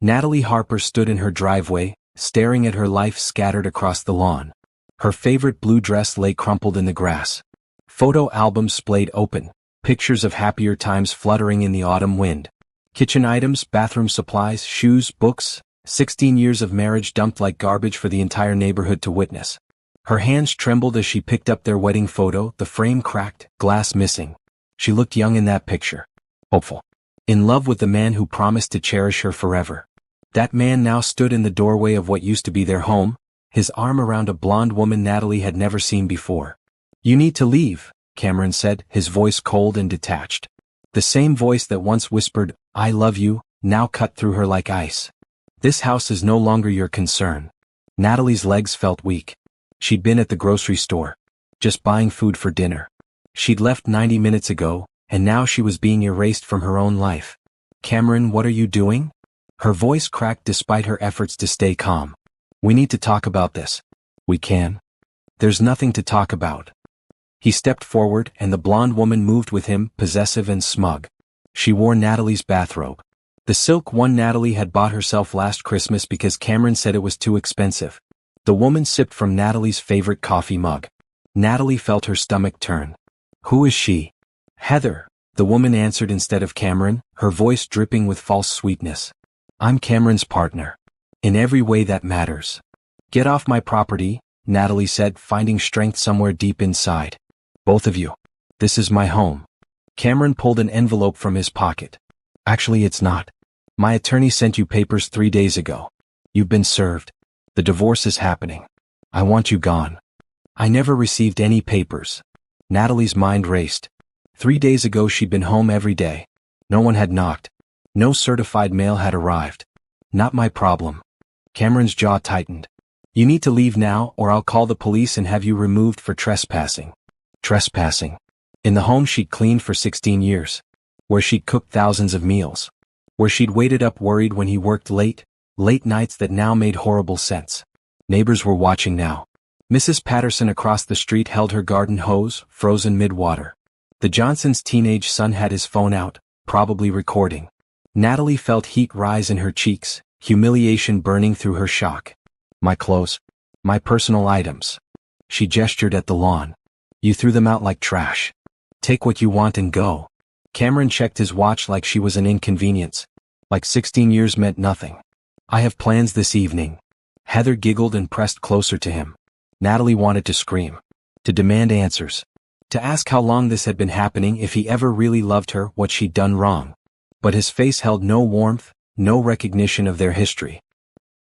Natalie Harper stood in her driveway, staring at her life scattered across the lawn. Her favorite blue dress lay crumpled in the grass. Photo albums splayed open, pictures of happier times fluttering in the autumn wind. Kitchen items, bathroom supplies, shoes, books, 16 years of marriage dumped like garbage for the entire neighborhood to witness. Her hands trembled as she picked up their wedding photo, the frame cracked, glass missing. She looked young in that picture. Hopeful. In love with the man who promised to cherish her forever. That man now stood in the doorway of what used to be their home, his arm around a blonde woman Natalie had never seen before. "You need to leave," Cameron said, his voice cold and detached. The same voice that once whispered, "I love you," now cut through her like ice. "This house is no longer your concern." Natalie's legs felt weak. She'd been at the grocery store, just buying food for dinner. She'd left 90 minutes ago, and now she was being erased from her own life. "Cameron, what are you doing?" Her voice cracked despite her efforts to stay calm. "We need to talk about this." "We can." "There's nothing to talk about." He stepped forward, and the blonde woman moved with him, possessive and smug. She wore Natalie's bathrobe. The silk one Natalie had bought herself last Christmas because Cameron said it was too expensive. The woman sipped from Natalie's favorite coffee mug. Natalie felt her stomach turn. "Who is she?" "Heather," the woman answered instead of Cameron, her voice dripping with false sweetness. "I'm Cameron's partner. In every way that matters." "Get off my property," Natalie said, finding strength somewhere deep inside. "Both of you. This is my home." Cameron pulled an envelope from his pocket. "Actually, it's not. My attorney sent you papers 3 days ago. You've been served. The divorce is happening. I want you gone." "I never received any papers." Natalie's mind raced. 3 days ago she'd been home every day. No one had knocked. No certified mail had arrived. "Not my problem." Cameron's jaw tightened. "You need to leave now, or I'll call the police and have you removed for trespassing." Trespassing. In the home she'd cleaned for 16 years. Where she'd cooked thousands of meals. Where she'd waited up worried when he worked late nights that now made horrible sense. Neighbors were watching now. Mrs. Patterson across the street held her garden hose, frozen mid-water. The Johnsons' teenage son had his phone out, probably recording. Natalie felt heat rise in her cheeks, humiliation burning through her shock. "My clothes. My personal items." She gestured at the lawn. "You threw them out like trash. Take what you want and go." Cameron checked his watch like she was an inconvenience. Like 16 years meant nothing. "I have plans this evening." Heather giggled and pressed closer to him. Natalie wanted to scream. To demand answers. To ask how long this had been happening, if he ever really loved her, what she'd done wrong. But his face held no warmth, no recognition of their history.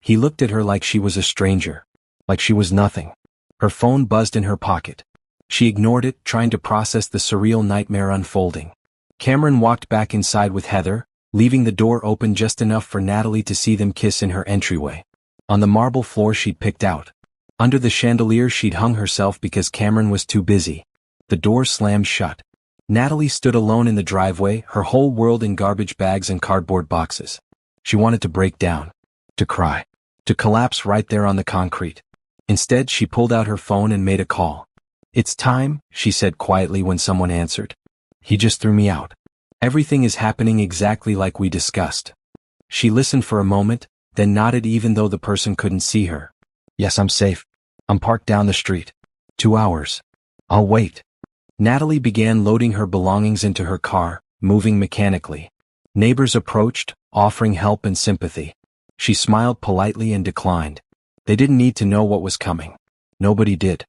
He looked at her like she was a stranger. Like she was nothing. Her phone buzzed in her pocket. She ignored it, trying to process the surreal nightmare unfolding. Cameron walked back inside with Heather, leaving the door open just enough for Natalie to see them kiss in her entryway. On the marble floor she'd picked out. Under the chandelier she'd hung herself because Cameron was too busy. The door slammed shut. Natalie stood alone in the driveway, her whole world in garbage bags and cardboard boxes. She wanted to break down. To cry. To collapse right there on the concrete. Instead, she pulled out her phone and made a call. "It's time," she said quietly when someone answered. "He just threw me out. Everything is happening exactly like we discussed." She listened for a moment, then nodded even though the person couldn't see her. "Yes, I'm safe. I'm parked down the street. 2 hours. I'll wait." Natalie began loading her belongings into her car, moving mechanically. Neighbors approached, offering help and sympathy. She smiled politely and declined. They didn't need to know what was coming. Nobody did.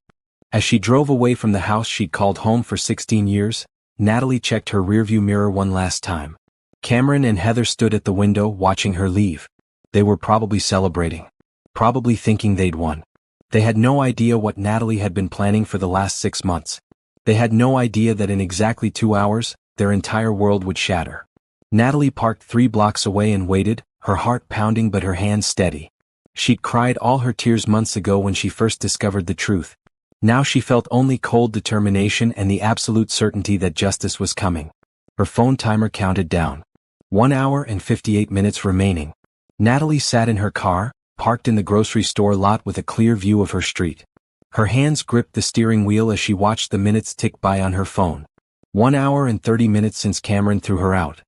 As she drove away from the house she'd called home for 16 years, Natalie checked her rearview mirror one last time. Cameron and Heather stood at the window watching her leave. They were probably celebrating. Probably thinking they'd won. They had no idea what Natalie had been planning for the last 6 months. They had no idea that in exactly 2 hours, their entire world would shatter. Natalie parked 3 blocks away and waited, her heart pounding but her hands steady. She'd cried all her tears months ago when she first discovered the truth. Now she felt only cold determination and the absolute certainty that justice was coming. Her phone timer counted down. 1 hour and 58 minutes remaining. Natalie sat in her car, parked in the grocery store lot with a clear view of her street. Her hands gripped the steering wheel as she watched the minutes tick by on her phone. 1 hour and 30 minutes since Cameron threw her out.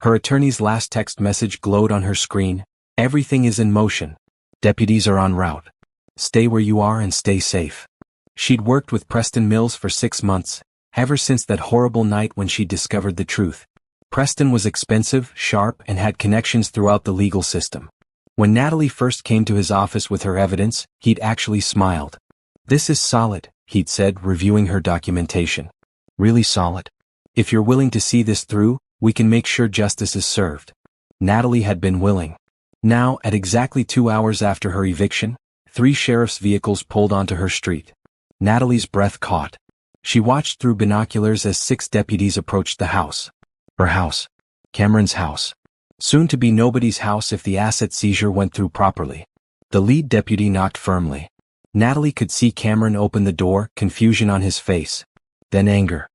Her attorney's last text message glowed on her screen. Everything is in motion. Deputies are en route. Stay where you are and stay safe. She'd worked with Preston Mills for 6 months, ever since that horrible night when she discovered the truth. Preston was expensive, sharp, and had connections throughout the legal system. When Natalie first came to his office with her evidence, he'd actually smiled. "This is solid," he'd said, reviewing her documentation. "Really solid. If you're willing to see this through, we can make sure justice is served." Natalie had been willing. Now, at exactly 2 hours after her eviction, 3 sheriff's vehicles pulled onto her street. Natalie's breath caught. She watched through binoculars as 6 deputies approached the house. Her house. Cameron's house. Soon to be nobody's house if the asset seizure went through properly. The lead deputy knocked firmly. Natalie could see Cameron open the door, confusion on his face. Then anger.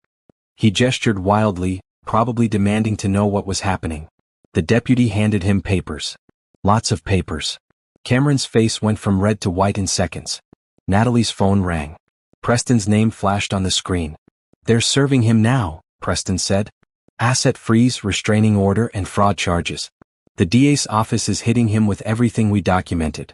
He gestured wildly, probably demanding to know what was happening. The deputy handed him papers. Lots of papers. Cameron's face went from red to white in seconds. Natalie's phone rang. Preston's name flashed on the screen. "They're serving him now," Preston said. "Asset freeze, restraining order, and fraud charges. The DA's office is hitting him with everything we documented."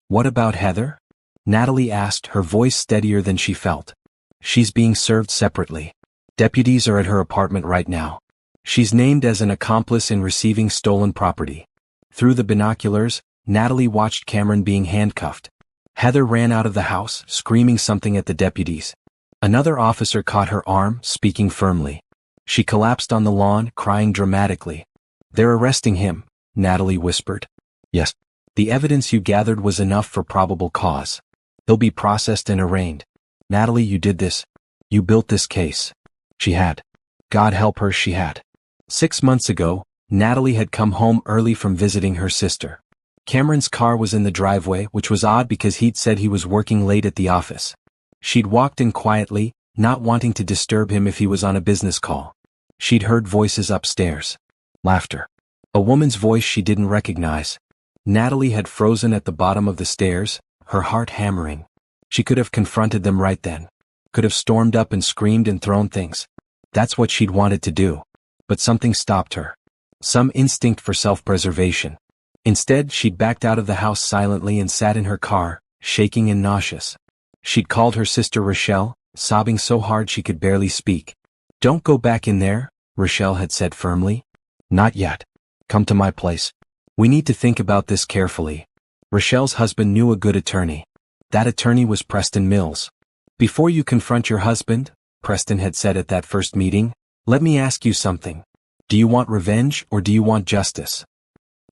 "What about Heather?" Natalie asked, her voice steadier than she felt. "She's being served separately. Deputies are at her apartment right now. She's named as an accomplice in receiving stolen property." Through the binoculars, Natalie watched Cameron being handcuffed. Heather ran out of the house, screaming something at the deputies. Another officer caught her arm, speaking firmly. She collapsed on the lawn, crying dramatically. "They're arresting him," Natalie whispered. "Yes. The evidence you gathered was enough for probable cause. He'll be processed and arraigned." "Natalie, you did this. You built this case." She had. God help her, she had. 6 months ago, Natalie had come home early from visiting her sister. Cameron's car was in the driveway, which was odd because he'd said he was working late at the office. She'd walked in quietly, not wanting to disturb him if he was on a business call. She'd heard voices upstairs. Laughter. A woman's voice she didn't recognize. Natalie had frozen at the bottom of the stairs, her heart hammering. She could have confronted them right then. Could have stormed up and screamed and thrown things. That's what she'd wanted to do. But something stopped her. Some instinct for self-preservation. Instead, she'd backed out of the house silently and sat in her car, shaking and nauseous. She'd called her sister Rochelle, sobbing so hard she could barely speak. "Don't go back in there," Rochelle had said firmly. "Not yet. Come to my place. We need to think about this carefully." Rochelle's husband knew a good attorney. That attorney was Preston Mills. "Before you confront your husband," Preston had said at that first meeting, "let me ask you something. Do you want revenge or do you want justice?"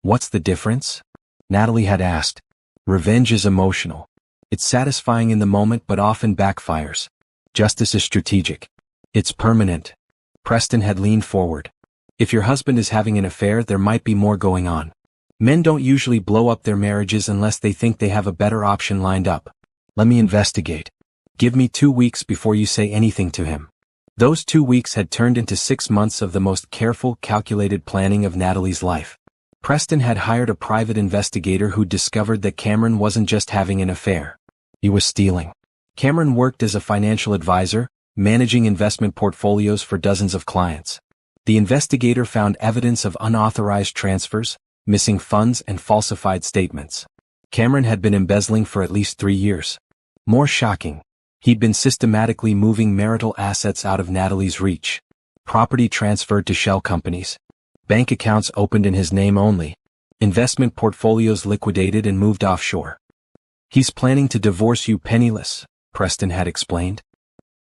"What's the difference?" Natalie had asked. "Revenge is emotional. It's satisfying in the moment but often backfires. Justice is strategic. It's permanent." Preston had leaned forward. "If your husband is having an affair, there might be more going on. Men don't usually blow up their marriages unless they think they have a better option lined up. Let me investigate. Give me 2 weeks before you say anything to him." Those 2 weeks had turned into 6 months of the most careful, calculated planning of Natalie's life. Preston had hired a private investigator who discovered that Cameron wasn't just having an affair. He was stealing. Cameron worked as a financial advisor, managing investment portfolios for dozens of clients. The investigator found evidence of unauthorized transfers, missing funds, and falsified statements. Cameron had been embezzling for at least 3 years. More shocking, he'd been systematically moving marital assets out of Natalie's reach. Property transferred to shell companies. Bank accounts opened in his name only. Investment portfolios liquidated and moved offshore. "He's planning to divorce you penniless," Preston had explained.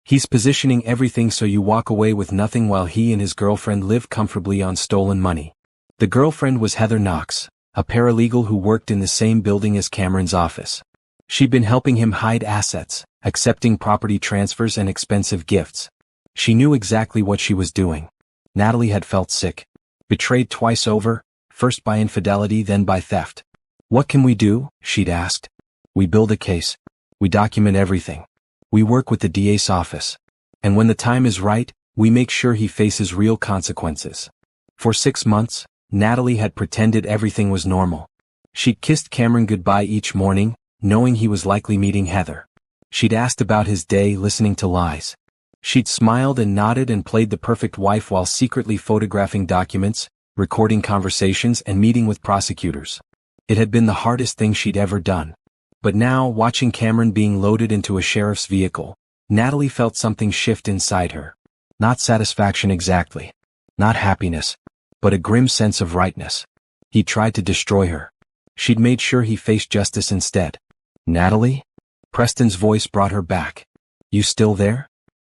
"He's positioning everything so you walk away with nothing while he and his girlfriend live comfortably on stolen money." The girlfriend was Heather Knox, a paralegal who worked in the same building as Cameron's office. She'd been helping him hide assets, accepting property transfers and expensive gifts. She knew exactly what she was doing. Natalie had felt sick. Betrayed twice over, first by infidelity then by theft. "What can we do?" she'd asked. "We build a case. We document everything. We work with the DA's office. And when the time is right, we make sure he faces real consequences." For 6 months, Natalie had pretended everything was normal. She'd kissed Cameron goodbye each morning, knowing he was likely meeting Heather. She'd asked about his day, listening to lies. She'd smiled and nodded and played the perfect wife while secretly photographing documents, recording conversations, and meeting with prosecutors. It had been the hardest thing she'd ever done. But now, watching Cameron being loaded into a sheriff's vehicle, Natalie felt something shift inside her. Not satisfaction exactly. Not happiness. But a grim sense of rightness. He tried to destroy her. She'd made sure he faced justice instead. Natalie? Preston's voice brought her back. You still there?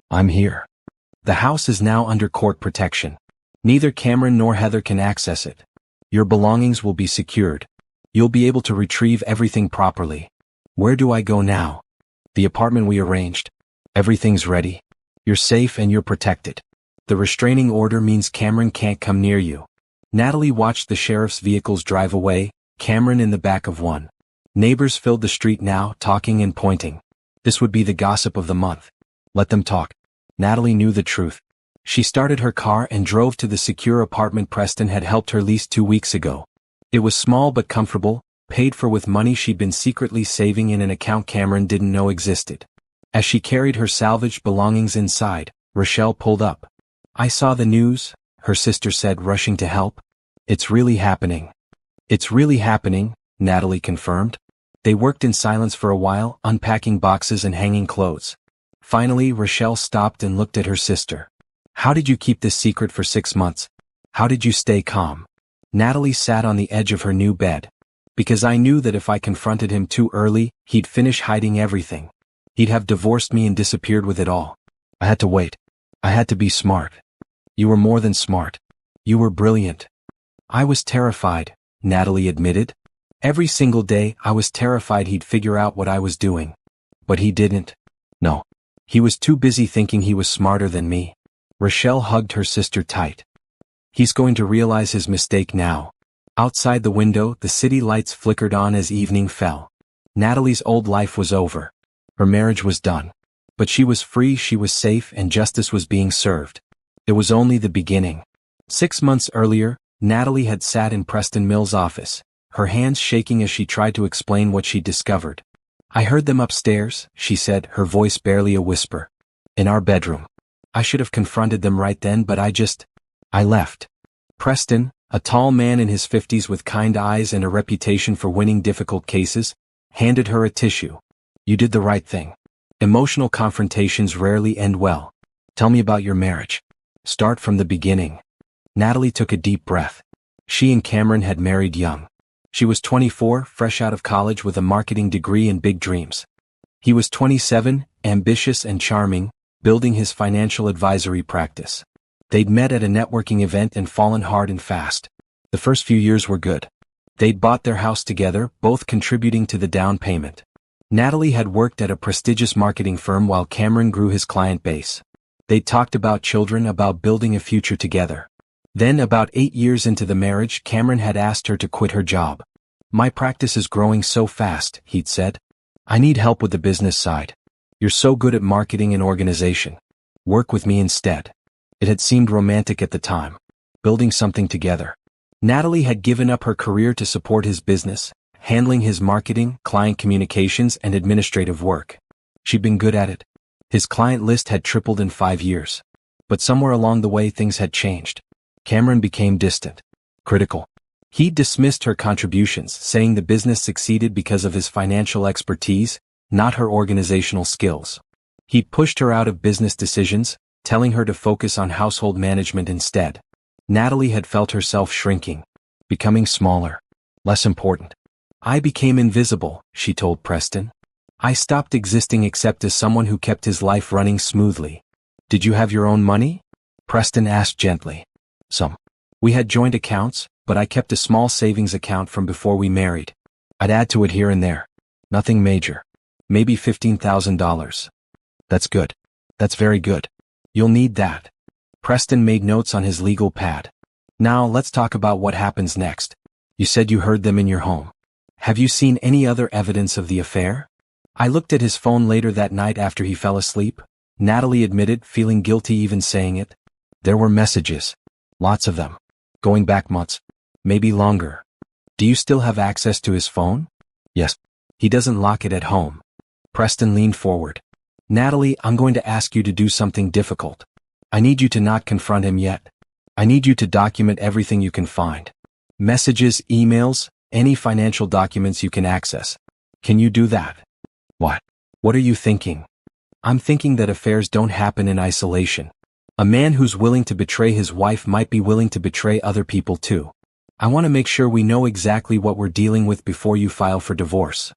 I'm here. The house is now under court protection. Neither Cameron nor Heather can access it. Your belongings will be secured. You'll be able to retrieve everything properly. Where do I go now? The apartment we arranged. Everything's ready. You're safe and you're protected. The restraining order means Cameron can't come near you. Natalie watched the sheriff's vehicles drive away, Cameron in the back of one. Neighbors filled the street now, talking and pointing. This would be the gossip of the month. Let them talk. Natalie knew the truth. She started her car and drove to the secure apartment Preston had helped her lease 2 weeks ago. It was small but comfortable, paid for with money she'd been secretly saving in an account Cameron didn't know existed. As she carried her salvaged belongings inside, Rochelle pulled up. I saw the news, her sister said, rushing to help. It's really happening. It's really happening, Natalie confirmed. They worked in silence for a while, unpacking boxes and hanging clothes. Finally, Rochelle stopped and looked at her sister. How did you keep this secret for 6 months? How did you stay calm? Natalie sat on the edge of her new bed. Because I knew that if I confronted him too early, he'd finish hiding everything. He'd have divorced me and disappeared with it all. I had to wait. I had to be smart. You were more than smart. You were brilliant. I was terrified, Natalie admitted. Every single day I was terrified he'd figure out what I was doing. But he didn't. No. He was too busy thinking he was smarter than me. Rochelle hugged her sister tight. He's going to realize his mistake now. Outside the window, the city lights flickered on as evening fell. Natalie's old life was over. Her marriage was done. But she was free, she was safe, and justice was being served. It was only the beginning. 6 months earlier, Natalie had sat in Preston Mill's office, her hands shaking as she tried to explain what she'd discovered. I heard them upstairs, she said, her voice barely a whisper. In our bedroom. I should have confronted them right then, but I left. Preston, a tall man in his 50s with kind eyes and a reputation for winning difficult cases, handed her a tissue. You did the right thing. Emotional confrontations rarely end well. Tell me about your marriage. Start from the beginning. Natalie took a deep breath. She and Cameron had married young. She was 24, fresh out of college with a marketing degree and big dreams. He was 27, ambitious and charming, building his financial advisory practice. They'd met at a networking event and fallen hard and fast. The first few years were good. They'd bought their house together, both contributing to the down payment. Natalie had worked at a prestigious marketing firm while Cameron grew his client base. They'd talked about children, about building a future together. Then, about 8 years into the marriage, Cameron had asked her to quit her job. My practice is growing so fast, he'd said. I need help with the business side. You're so good at marketing and organization. Work with me instead. It had seemed romantic at the time. Building something together. Natalie had given up her career to support his business, handling his marketing, client communications, and administrative work. She'd been good at it. His client list had tripled in 5 years. But somewhere along the way things had changed. Cameron became distant. Critical. He dismissed her contributions, saying the business succeeded because of his financial expertise, not her organizational skills. He pushed her out of business decisions, telling her to focus on household management instead. Natalie had felt herself shrinking, becoming smaller, less important. I became invisible, she told Preston. I stopped existing except as someone who kept his life running smoothly. Did you have your own money? Preston asked gently. Some. We had joint accounts, but I kept a small savings account from before we married. I'd add to it here and there. Nothing major. Maybe $15,000. That's good. That's very good. You'll need that. Preston made notes on his legal pad. Now let's talk about what happens next. You said you heard them in your home. Have you seen any other evidence of the affair? I looked at his phone later that night after he fell asleep, Natalie admitted, feeling guilty even saying it. There were messages. Lots of them. Going back months. Maybe longer. Do you still have access to his phone? Yes. He doesn't lock it at home. Preston leaned forward. Natalie, I'm going to ask you to do something difficult. I need you to not confront him yet. I need you to document everything you can find. Messages, emails, Any financial documents you can access. Can you do that? What? What are you thinking? I'm thinking that affairs don't happen in isolation. A man who's willing to betray his wife might be willing to betray other people too. I want to make sure we know exactly what we're dealing with before you file for divorce.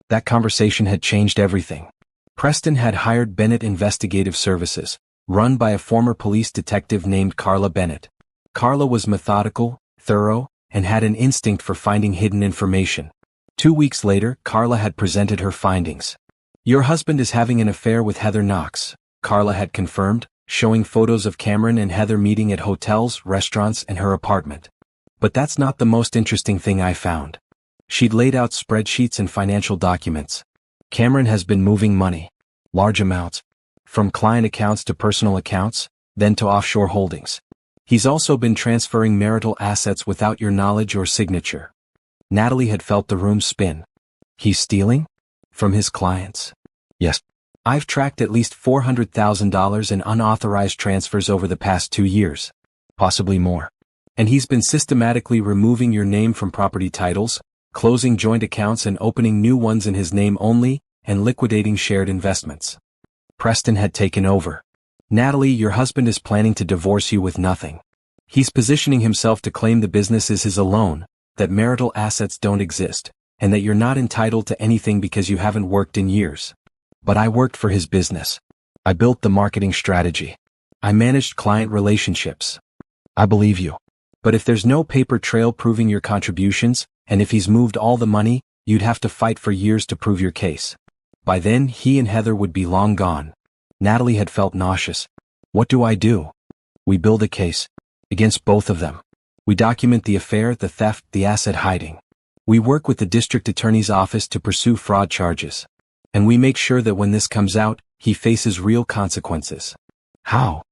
That conversation had changed everything. Preston had hired Bennett Investigative Services, run by a former police detective named Carla Bennett. Carla was methodical, thorough, and had an instinct for finding hidden information. 2 weeks later, Carla had presented her findings. Your husband is having an affair with Heather Knox, Carla had confirmed, showing photos of Cameron and Heather meeting at hotels, restaurants, and her apartment. But that's not the most interesting thing I found. She'd laid out spreadsheets and financial documents. Cameron has been moving money. Large amounts. From client accounts to personal accounts, then to offshore holdings. He's also been transferring marital assets without your knowledge or signature. Natalie had felt the room spin. He's stealing? From his clients? Yes. I've tracked at least $400,000 in unauthorized transfers over the past 2 years. Possibly more. And he's been systematically removing your name from property titles, closing joint accounts and opening new ones in his name only, and liquidating shared investments. Preston had taken over. Natalie, your husband is planning to divorce you with nothing. He's positioning himself to claim the business is his alone, that marital assets don't exist, and that you're not entitled to anything because you haven't worked in years. But I worked for his business. I built the marketing strategy. I managed client relationships. I believe you. But if there's no paper trail proving your contributions, and if he's moved all the money, you'd have to fight for years to prove your case. By then, he and Heather would be long gone. Natalie had felt nauseous. What do I do? We build a case. Against both of them. We document the affair, the theft, the asset hiding. We work with the district attorney's office to pursue fraud charges. And we make sure that when this comes out, he faces real consequences. How?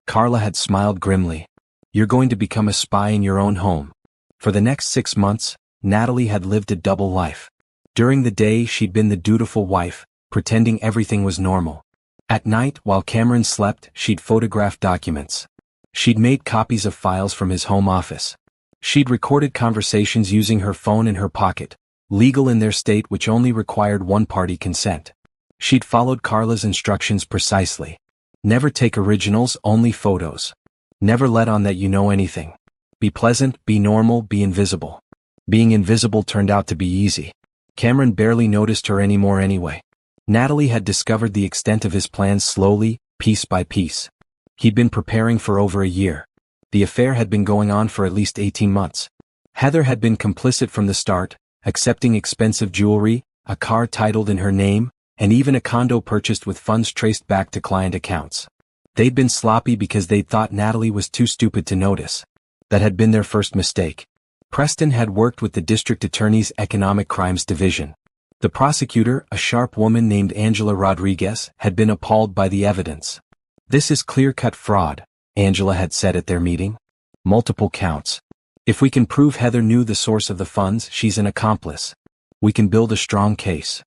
Carla had smiled grimly. You're going to become a spy in your own home. For the next 6 months, Natalie had lived a double life. During the day, she'd been the dutiful wife, pretending everything was normal. At night, while Cameron slept, she'd photographed documents. She'd made copies of files from his home office. She'd recorded conversations using her phone in her pocket, legal in their state which only required one-party consent. She'd followed Carla's instructions precisely. Never take originals, only photos. Never let on that you know anything. Be pleasant, be normal, be invisible. Being invisible turned out to be easy. Cameron barely noticed her anymore anyway. Natalie had discovered the extent of his plans slowly, piece by piece. He'd been preparing for over a year. The affair had been going on for at least 18 months. Heather had been complicit from the start, accepting expensive jewelry, a car titled in her name, and even a condo purchased with funds traced back to client accounts. They'd been sloppy because they'd thought Natalie was too stupid to notice. That had been their first mistake. Preston had worked with the district attorney's economic crimes division. The prosecutor, a sharp woman named Angela Rodriguez, had been appalled by the evidence. This is clear-cut fraud, Angela had said at their meeting. Multiple counts. If we can prove Heather knew the source of the funds, she's an accomplice. We can build a strong case.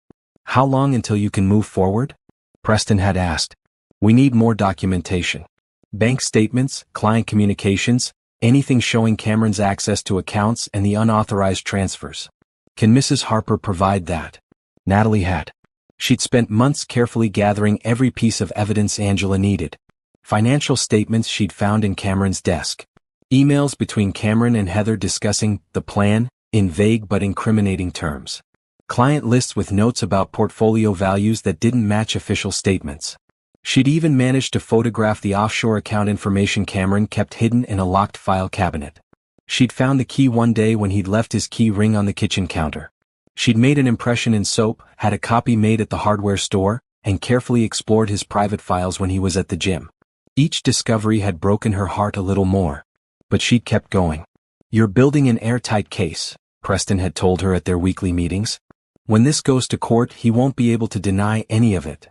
How long until you can move forward? Preston had asked. We need more documentation. Bank statements, client communications, anything showing Cameron's access to accounts and the unauthorized transfers. Can Mrs. Harper provide that? Natalie had. She'd spent months carefully gathering every piece of evidence Angela needed. Financial statements she'd found in Cameron's desk. Emails between Cameron and Heather discussing the plan, in vague but incriminating terms. Client lists with notes about portfolio values that didn't match official statements. She'd even managed to photograph the offshore account information Cameron kept hidden in a locked file cabinet. She'd found the key one day when he'd left his key ring on the kitchen counter. She'd made an impression in soap, had a copy made at the hardware store, and carefully explored his private files when he was at the gym. Each discovery had broken her heart a little more. But she'd kept going. You're building an airtight case, Preston had told her at their weekly meetings. When this goes to court, he won't be able to deny any of it.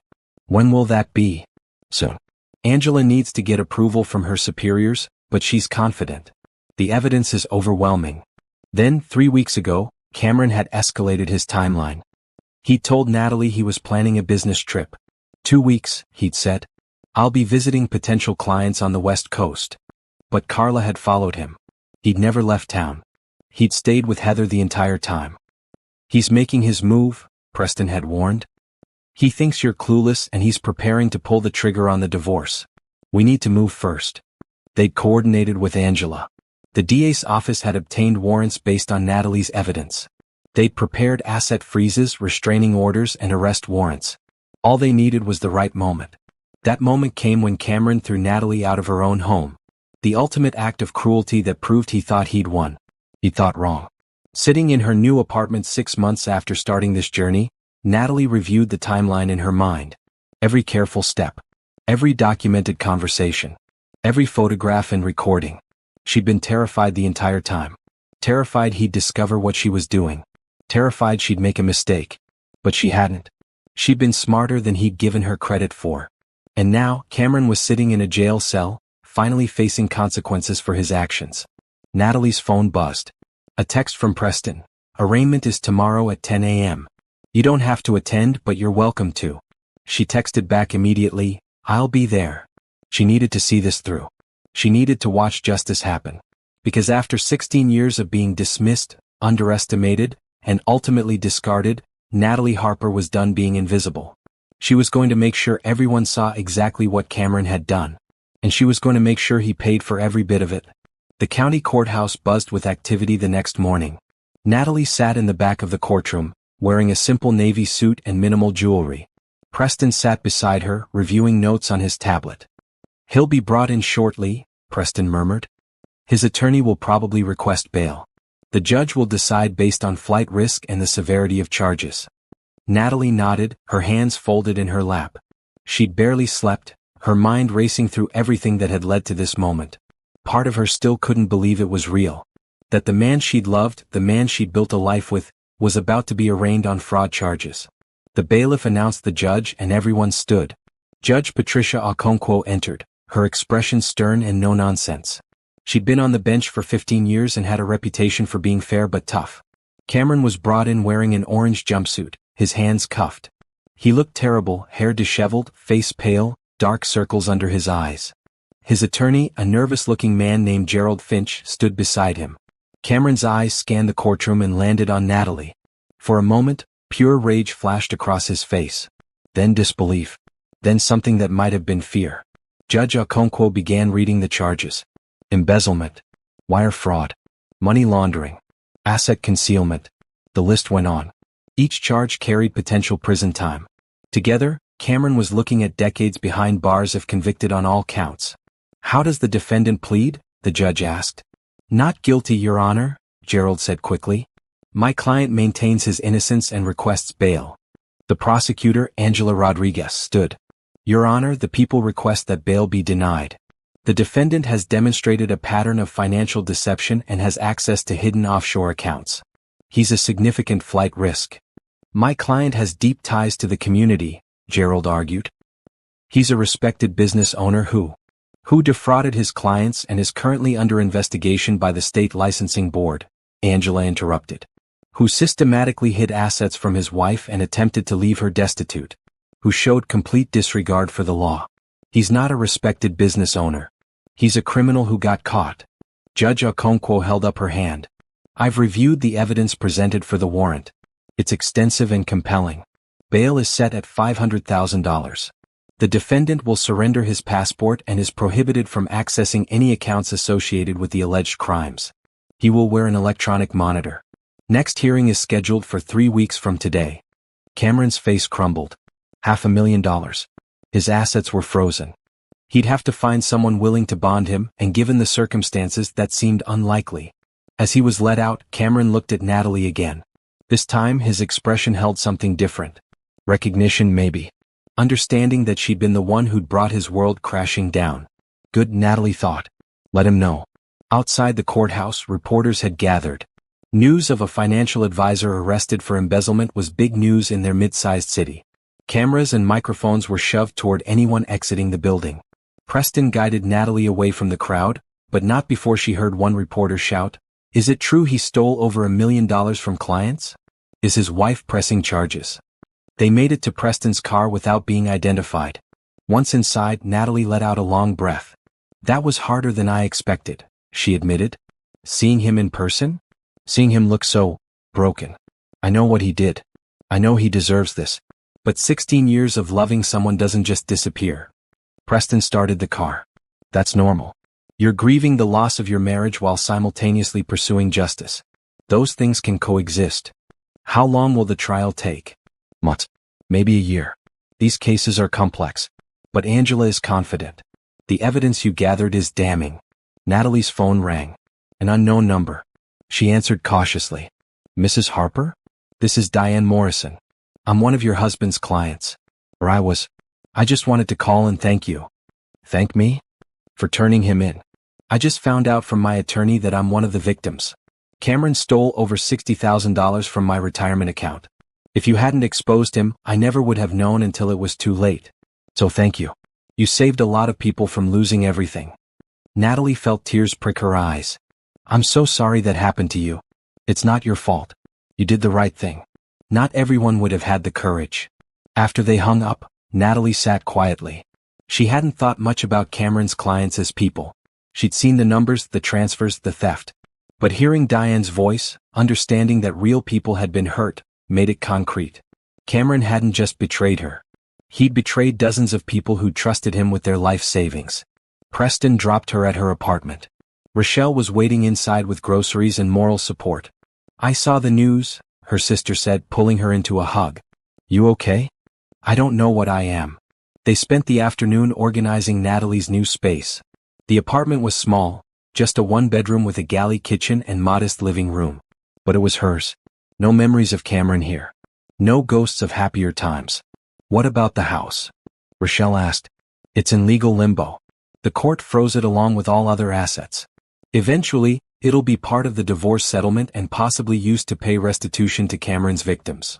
When will that be? Soon. Angela needs to get approval from her superiors, but she's confident. The evidence is overwhelming. Then, 3 weeks ago, Cameron had escalated his timeline. He'd told Natalie he was planning a business trip. 2 weeks, he'd said. I'll be visiting potential clients on the West Coast. But Carla had followed him. He'd never left town. He'd stayed with Heather the entire time. "He's making his move," Preston had warned. "He thinks you're clueless and he's preparing to pull the trigger on the divorce. We need to move first." They'd coordinated with Angela. The DA's office had obtained warrants based on Natalie's evidence. They'd prepared asset freezes, restraining orders, and arrest warrants. All they needed was the right moment. That moment came when Cameron threw Natalie out of her own home. The ultimate act of cruelty that proved he thought he'd won. He thought wrong. Sitting in her new apartment 6 months after starting this journey, Natalie reviewed the timeline in her mind. Every careful step. Every documented conversation. Every photograph and recording. She'd been terrified the entire time. Terrified he'd discover what she was doing. Terrified she'd make a mistake. But she hadn't. She'd been smarter than he'd given her credit for. And now, Cameron was sitting in a jail cell, finally facing consequences for his actions. Natalie's phone buzzed. A text from Preston. "Arraignment is tomorrow at 10 a.m. You don't have to attend, but you're welcome to." She texted back immediately, "I'll be there." She needed to see this through. She needed to watch justice happen. Because after 16 years of being dismissed, underestimated, and ultimately discarded, Natalie Harper was done being invisible. She was going to make sure everyone saw exactly what Cameron had done. And she was going to make sure he paid for every bit of it. The county courthouse buzzed with activity the next morning. Natalie sat in the back of the courtroom, wearing a simple navy suit and minimal jewelry. Preston sat beside her, reviewing notes on his tablet. "He'll be brought in shortly," Preston murmured. "His attorney will probably request bail. The judge will decide based on flight risk and the severity of charges." Natalie nodded, her hands folded in her lap. She'd barely slept, her mind racing through everything that had led to this moment. Part of her still couldn't believe it was real. That the man she'd loved, the man she'd built a life with, was about to be arraigned on fraud charges. The bailiff announced the judge and everyone stood. Judge Patricia Okonkwo entered, her expression stern and no-nonsense. She'd been on the bench for 15 years and had a reputation for being fair but tough. Cameron was brought in wearing an orange jumpsuit, his hands cuffed. He looked terrible, hair disheveled, face pale, dark circles under his eyes. His attorney, a nervous-looking man named Gerald Finch, stood beside him. Cameron's eyes scanned the courtroom and landed on Natalie. For a moment, pure rage flashed across his face. Then disbelief. Then something that might have been fear. Judge Okonkwo began reading the charges. Embezzlement. Wire fraud. Money laundering. Asset concealment. The list went on. Each charge carried potential prison time. Together, Cameron was looking at decades behind bars if convicted on all counts. "How does the defendant plead?" the judge asked. "Not guilty, Your Honor," Gerald said quickly. "My client maintains his innocence and requests bail." The prosecutor, Angela Rodriguez, stood. "Your Honor, the people request that bail be denied. The defendant has demonstrated a pattern of financial deception and has access to hidden offshore accounts. He's a significant flight risk." "My client has deep ties to the community," Gerald argued. "He's a respected business owner who defrauded his clients and is currently under investigation by the state licensing board," Angela interrupted. "Who systematically hid assets from his wife and attempted to leave her destitute. Who showed complete disregard for the law. He's not a respected business owner. He's a criminal who got caught." Judge Okonkwo held up her hand. "I've reviewed the evidence presented for the warrant. It's extensive and compelling. Bail is set at $500,000. The defendant will surrender his passport and is prohibited from accessing any accounts associated with the alleged crimes. He will wear an electronic monitor. Next hearing is scheduled for 3 weeks from today." Cameron's face crumbled. $500,000. His assets were frozen. He'd have to find someone willing to bond him, and given the circumstances, that seemed unlikely. As he was let out, Cameron looked at Natalie again. This time his expression held something different. Recognition, maybe. Understanding that she'd been the one who'd brought his world crashing down. Good, Natalie thought. Let him know. Outside the courthouse, reporters had gathered. News of a financial advisor arrested for embezzlement was big news in their mid-sized city. Cameras and microphones were shoved toward anyone exiting the building. Preston guided Natalie away from the crowd, but not before she heard one reporter shout, "Is it true he stole over $1 million from clients? Is his wife pressing charges?" They made it to Preston's car without being identified. Once inside, Natalie let out a long breath. "That was harder than I expected," she admitted. "Seeing him in person?" seeing him look so broken. I know what he did. I know he deserves this. But 16 years of loving someone doesn't just disappear. Preston started the car. That's normal. You're grieving the loss of your marriage while simultaneously pursuing justice. Those things can coexist. How long will the trial take? Months. Maybe a year. These cases are complex. But Angela is confident. The evidence you gathered is damning. Natalie's phone rang. An unknown number. She answered cautiously. Mrs. Harper? This is Diane Morrison. I'm one of your husband's clients. Or I was. I just wanted to call and thank you. Thank me? For turning him in. I just found out from my attorney that I'm one of the victims. Cameron stole over $60,000 from my retirement account. If you hadn't exposed him, I never would have known until it was too late. So thank you. You saved a lot of people from losing everything. Natalie felt tears prick her eyes. I'm so sorry that happened to you. It's not your fault. You did the right thing. Not everyone would have had the courage. After they hung up, Natalie sat quietly. She hadn't thought much about Cameron's clients as people. She'd seen the numbers, the transfers, the theft. But hearing Diane's voice, understanding that real people had been hurt, made it concrete. Cameron hadn't just betrayed her. He'd betrayed dozens of people who trusted him with their life savings. Preston dropped her at her apartment. Rochelle was waiting inside with groceries and moral support. I saw the news, her sister said, pulling her into a hug. You okay? I don't know what I am. They spent the afternoon organizing Natalie's new space. The apartment was small, just a one-bedroom with a galley kitchen and modest living room. But it was hers. No memories of Cameron here. No ghosts of happier times. What about the house? Rochelle asked. It's in legal limbo. The court froze it along with all other assets. Eventually, it'll be part of the divorce settlement and possibly used to pay restitution to Cameron's victims.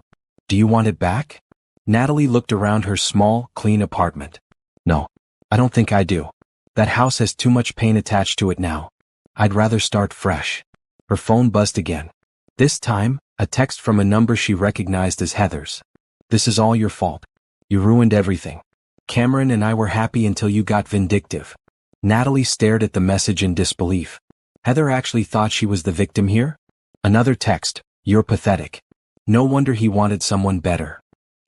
Do you want it back? Natalie looked around her small, clean apartment. No, I don't think I do. That house has too much pain attached to it now. I'd rather start fresh. Her phone buzzed again. This time, a text from a number she recognized as Heather's. This is all your fault. You ruined everything. Cameron and I were happy until you got vindictive. Natalie stared at the message in disbelief. Heather actually thought she was the victim here? Another text. You're pathetic. No wonder he wanted someone better.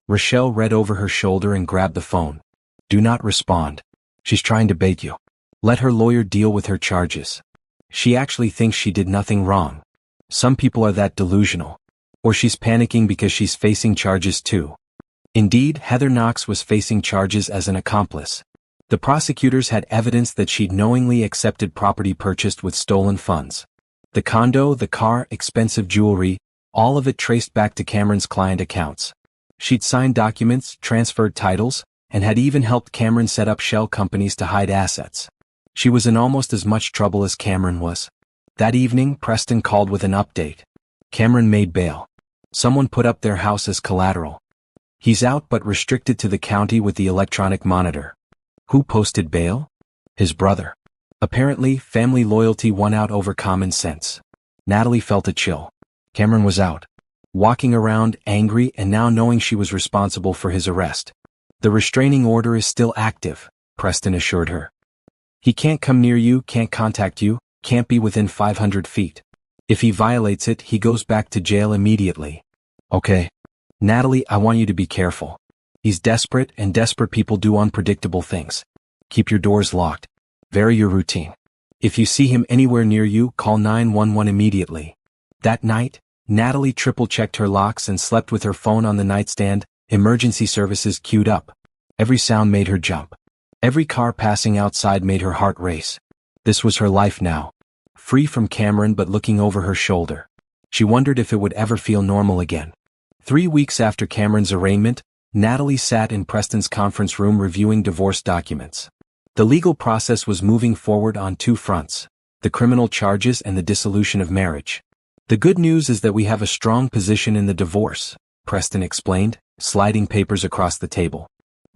Rochelle read over her shoulder and grabbed the phone. Do not respond. She's trying to bait you. Let her lawyer deal with her charges. She actually thinks she did nothing wrong. Some people are that delusional. Or she's panicking because she's facing charges too. Indeed, Heather Knox was facing charges as an accomplice. The prosecutors had evidence that she'd knowingly accepted property purchased with stolen funds. The condo, the car, expensive jewelry, all of it traced back to Cameron's client accounts. She'd signed documents, transferred titles, and had even helped Cameron set up shell companies to hide assets. She was in almost as much trouble as Cameron was. That evening, Preston called with an update. Cameron made bail. Someone put up their house as collateral. He's out but restricted to the county with the electronic monitor. Who posted bail? His brother. Apparently, family loyalty won out over common sense. Natalie felt a chill. Cameron was out. Walking around, angry, and now knowing she was responsible for his arrest. The restraining order is still active, Preston assured her. He can't come near you, can't contact you, can't be within 500 feet. If he violates it, he goes back to jail immediately. Okay. Natalie, I want you to be careful. He's desperate, and desperate people do unpredictable things. Keep your doors locked. Vary your routine. If you see him anywhere near you, call 911 immediately. That night, Natalie triple-checked her locks and slept with her phone on the nightstand, emergency services queued up. Every sound made her jump. Every car passing outside made her heart race. This was her life now. Free from Cameron but looking over her shoulder. She wondered if it would ever feel normal again. 3 weeks after Cameron's arraignment, Natalie sat in Preston's conference room reviewing divorce documents. The legal process was moving forward on two fronts, the criminal charges and the dissolution of marriage. The good news is that we have a strong position in the divorce, Preston explained, sliding papers across the table.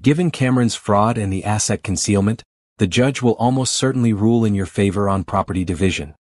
Given Cameron's fraud and the asset concealment, the judge will almost certainly rule in your favor on property division.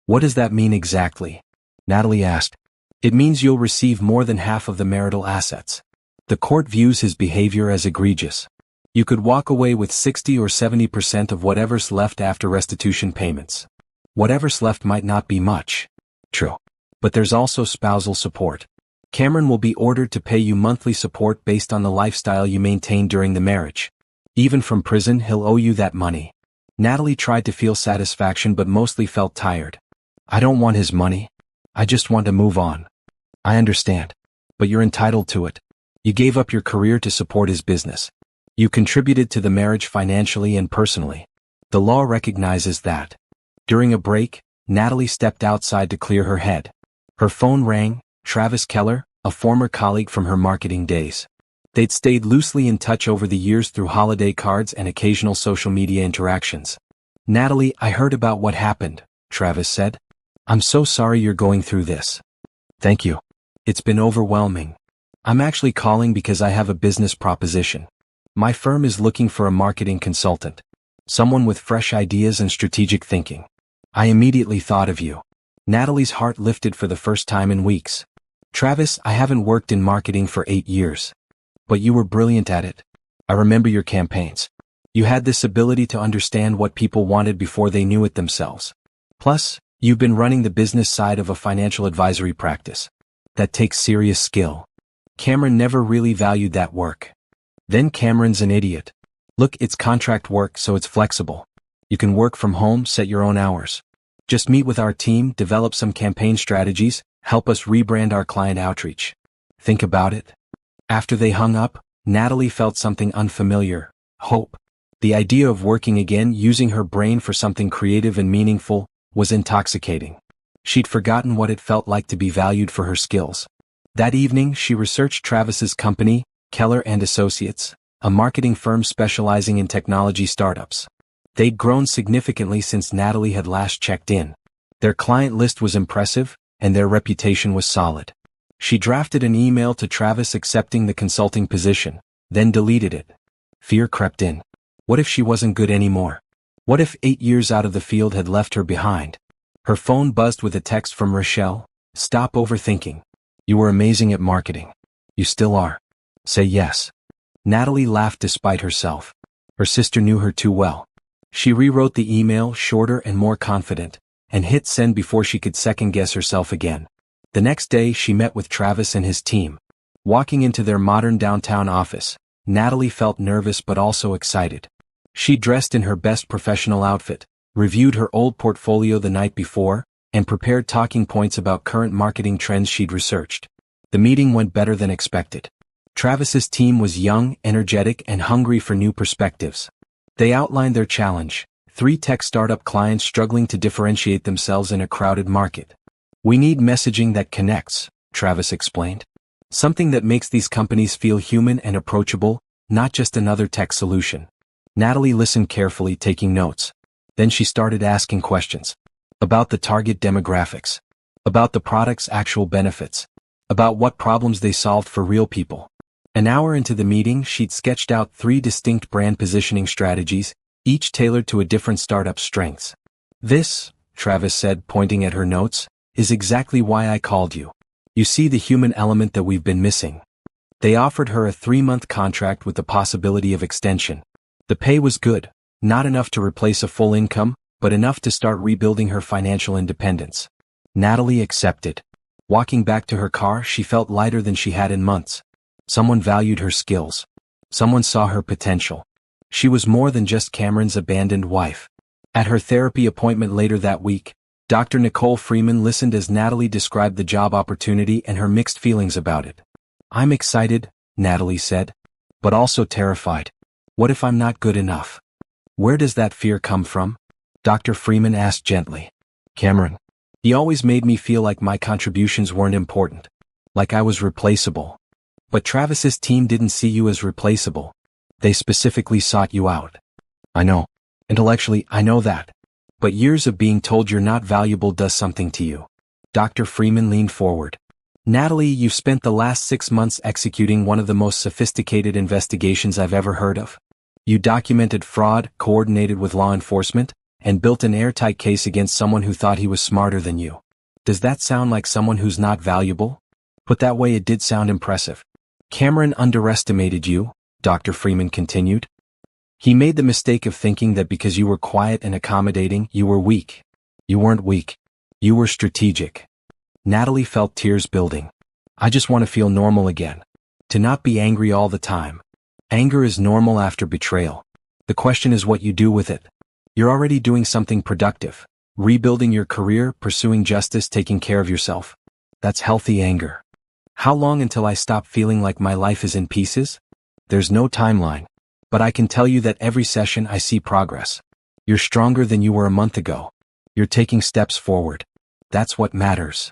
What does that mean exactly? Natalie asked. It means you'll receive more than half of the marital assets. The court views his behavior as egregious. You could walk away with 60 or 70% of whatever's left after restitution payments. Whatever's left might not be much. True. But there's also spousal support. Cameron will be ordered to pay you monthly support based on the lifestyle you maintain during the marriage. Even from prison, he'll owe you that money. Natalie tried to feel satisfaction but mostly felt tired. I don't want his money. I just want to move on. I understand. But you're entitled to it. You gave up your career to support his business. You contributed to the marriage financially and personally. The law recognizes that. During a break, Natalie stepped outside to clear her head. Her phone rang. Travis Keller, a former colleague from her marketing days. They'd stayed loosely in touch over the years through holiday cards and occasional social media interactions. Natalie, I heard about what happened, Travis said. I'm so sorry you're going through this. Thank you. It's been overwhelming. I'm actually calling because I have a business proposition. My firm is looking for a marketing consultant. Someone with fresh ideas and strategic thinking. I immediately thought of you. Natalie's heart lifted for the first time in weeks. Travis, I haven't worked in marketing for 8 years. But you were brilliant at it. I remember your campaigns. You had this ability to understand what people wanted before they knew it themselves. Plus, you've been running the business side of a financial advisory practice. That takes serious skill. Cameron never really valued that work. Then Cameron's an idiot. Look, it's contract work, so it's flexible. You can work from home, set your own hours. Just meet with our team, develop some campaign strategies, help us rebrand our client outreach. Think about it. After they hung up, Natalie felt something unfamiliar, hope. The idea of working again, using her brain for something creative and meaningful, was intoxicating. She'd forgotten what it felt like to be valued for her skills. That evening, she researched Travis's company, Keller and Associates, a marketing firm specializing in technology startups. They'd grown significantly since Natalie had last checked in. Their client list was impressive, and their reputation was solid. She drafted an email to Travis accepting the consulting position, then deleted it. Fear crept in. What if she wasn't good anymore? What if 8 years out of the field had left her behind? Her phone buzzed with a text from Rochelle. Stop overthinking. You were amazing at marketing. You still are. Say yes. Natalie laughed despite herself. Her sister knew her too well. She rewrote the email, shorter and more confident, and hit send before she could second-guess herself again. The next day, she met with Travis and his team. Walking into their modern downtown office, Natalie felt nervous but also excited. She dressed in her best professional outfit, reviewed her old portfolio the night before, and prepared talking points about current marketing trends she'd researched. The meeting went better than expected. Travis's team was young, energetic, and hungry for new perspectives. They outlined their challenge: 3 tech startup clients struggling to differentiate themselves in a crowded market. We need messaging that connects, Travis explained. Something that makes these companies feel human and approachable, not just another tech solution. Natalie listened carefully, taking notes. Then she started asking questions. About the target demographics. About the product's actual benefits. About what problems they solved for real people. An hour into the meeting, she'd sketched out 3 distinct brand positioning strategies, each tailored to a different startup's strengths. This, Travis said, pointing at her notes, is exactly why I called you. You see the human element that we've been missing. They offered her a 3-month contract with the possibility of extension. The pay was good, not enough to replace a full income, but enough to start rebuilding her financial independence. Natalie accepted. Walking back to her car, she felt lighter than she had in months. Someone valued her skills. Someone saw her potential. She was more than just Cameron's abandoned wife. At her therapy appointment later that week, Dr. Nicole Freeman listened as Natalie described the job opportunity and her mixed feelings about it. I'm excited, Natalie said, but also terrified. What if I'm not good enough? Where does that fear come from? Dr. Freeman asked gently. Cameron. He always made me feel like my contributions weren't important. Like I was replaceable. But Travis's team didn't see you as replaceable. They specifically sought you out. I know. Intellectually, I know that. But years of being told you're not valuable does something to you. Dr. Freeman leaned forward. Natalie, you've spent the last 6 months executing one of the most sophisticated investigations I've ever heard of. You documented fraud, coordinated with law enforcement, and built an airtight case against someone who thought he was smarter than you. Does that sound like someone who's not valuable? Put that way, it did sound impressive. Cameron underestimated you, Dr. Freeman continued. He made the mistake of thinking that because you were quiet and accommodating, you were weak. You weren't weak. You were strategic. Natalie felt tears building. I just want to feel normal again. To not be angry all the time. Anger is normal after betrayal. The question is what you do with it. You're already doing something productive. Rebuilding your career, pursuing justice, taking care of yourself. That's healthy anger. How long until I stop feeling like my life is in pieces? There's no timeline. But I can tell you that every session I see progress. You're stronger than you were a month ago. You're taking steps forward. That's what matters.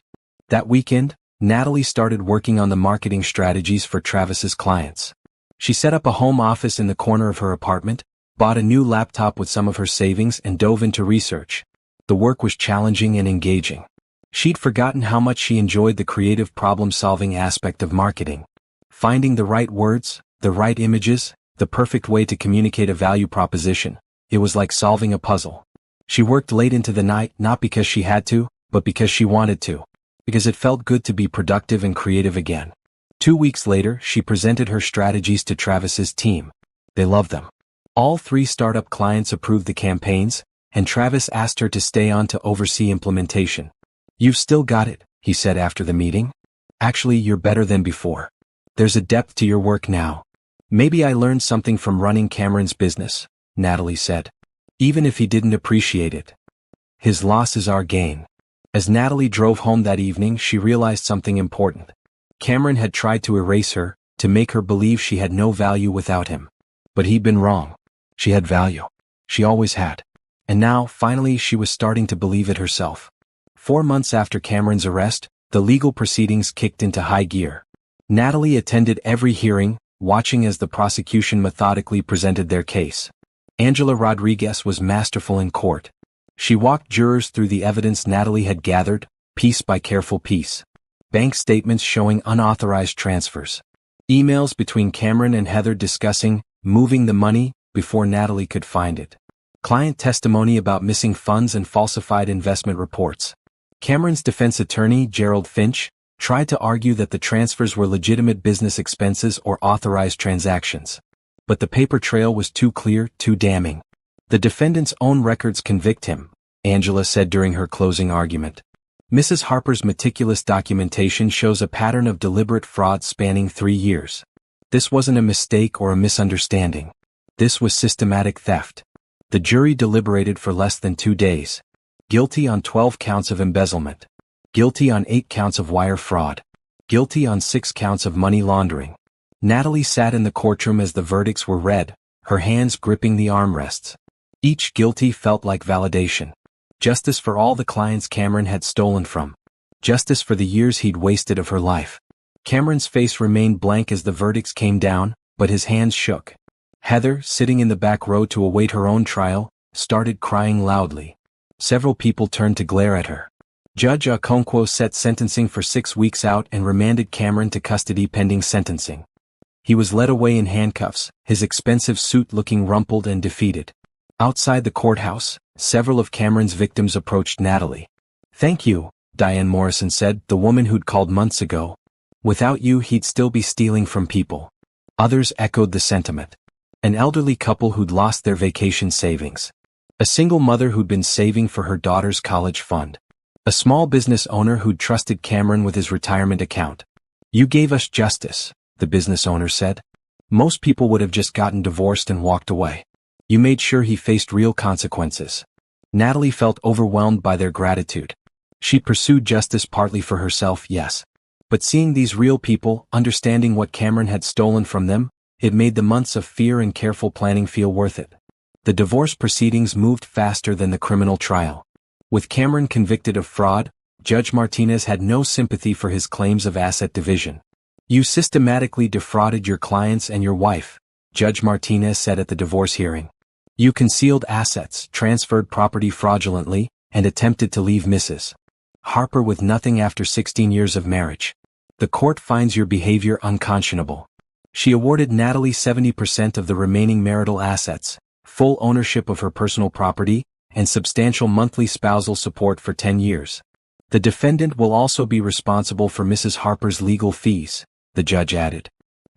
That weekend, Natalie started working on the marketing strategies for Travis's clients. She set up a home office in the corner of her apartment, bought a new laptop with some of her savings, and dove into research. The work was challenging and engaging. She'd forgotten how much she enjoyed the creative problem-solving aspect of marketing. Finding the right words, the right images, the perfect way to communicate a value proposition. It was like solving a puzzle. She worked late into the night, not because she had to, but because she wanted to. Because it felt good to be productive and creative again. 2 weeks later, she presented her strategies to Travis's team. They loved them. All 3 startup clients approved the campaigns, and Travis asked her to stay on to oversee implementation. You've still got it, he said after the meeting. Actually, you're better than before. There's a depth to your work now. Maybe I learned something from running Cameron's business, Natalie said. Even if he didn't appreciate it. His loss is our gain. As Natalie drove home that evening, she realized something important. Cameron had tried to erase her, to make her believe she had no value without him. But he'd been wrong. She had value. She always had. And now, finally, she was starting to believe it herself. 4 months after Cameron's arrest, the legal proceedings kicked into high gear. Natalie attended every hearing, watching as the prosecution methodically presented their case. Angela Rodriguez was masterful in court. She walked jurors through the evidence Natalie had gathered, piece by careful piece. Bank statements showing unauthorized transfers. Emails between Cameron and Heather discussing moving the money before Natalie could find it. Client testimony about missing funds and falsified investment reports. Cameron's defense attorney, Gerald Finch, tried to argue that the transfers were legitimate business expenses or authorized transactions. But the paper trail was too clear, too damning. The defendant's own records convict him, Angela said during her closing argument. Mrs. Harper's meticulous documentation shows a pattern of deliberate fraud spanning 3 years. This wasn't a mistake or a misunderstanding. This was systematic theft. The jury deliberated for less than 2 days. Guilty on 12 counts of embezzlement. Guilty on 8 counts of wire fraud. Guilty on 6 counts of money laundering. Natalie sat in the courtroom as the verdicts were read, her hands gripping the armrests. Each guilty felt like validation. Justice for all the clients Cameron had stolen from. Justice for the years he'd wasted of her life. Cameron's face remained blank as the verdicts came down, but his hands shook. Heather, sitting in the back row to await her own trial, started crying loudly. Several people turned to glare at her. Judge Okonkwo set sentencing for 6 weeks out and remanded Cameron to custody pending sentencing. He was led away in handcuffs, his expensive suit looking rumpled and defeated. Outside the courthouse, several of Cameron's victims approached Natalie. "Thank you," Diane Morrison said, the woman who'd called months ago. "Without you, he'd still be stealing from people." Others echoed the sentiment. An elderly couple who'd lost their vacation savings. A single mother who'd been saving for her daughter's college fund. A small business owner who'd trusted Cameron with his retirement account. "You gave us justice," the business owner said. "Most people would have just gotten divorced and walked away. You made sure he faced real consequences." Natalie felt overwhelmed by their gratitude. She pursued justice partly for herself, yes. But seeing these real people, understanding what Cameron had stolen from them, it made the months of fear and careful planning feel worth it. The divorce proceedings moved faster than the criminal trial. With Cameron convicted of fraud, Judge Martinez had no sympathy for his claims of asset division. "You systematically defrauded your clients and your wife," Judge Martinez said at the divorce hearing. "You concealed assets, transferred property fraudulently, and attempted to leave Mrs. Harper with nothing after 16 years of marriage. The court finds your behavior unconscionable." She awarded Natalie 70% of the remaining marital assets, full ownership of her personal property, and substantial monthly spousal support for 10 years. "The defendant will also be responsible for Mrs. Harper's legal fees," the judge added.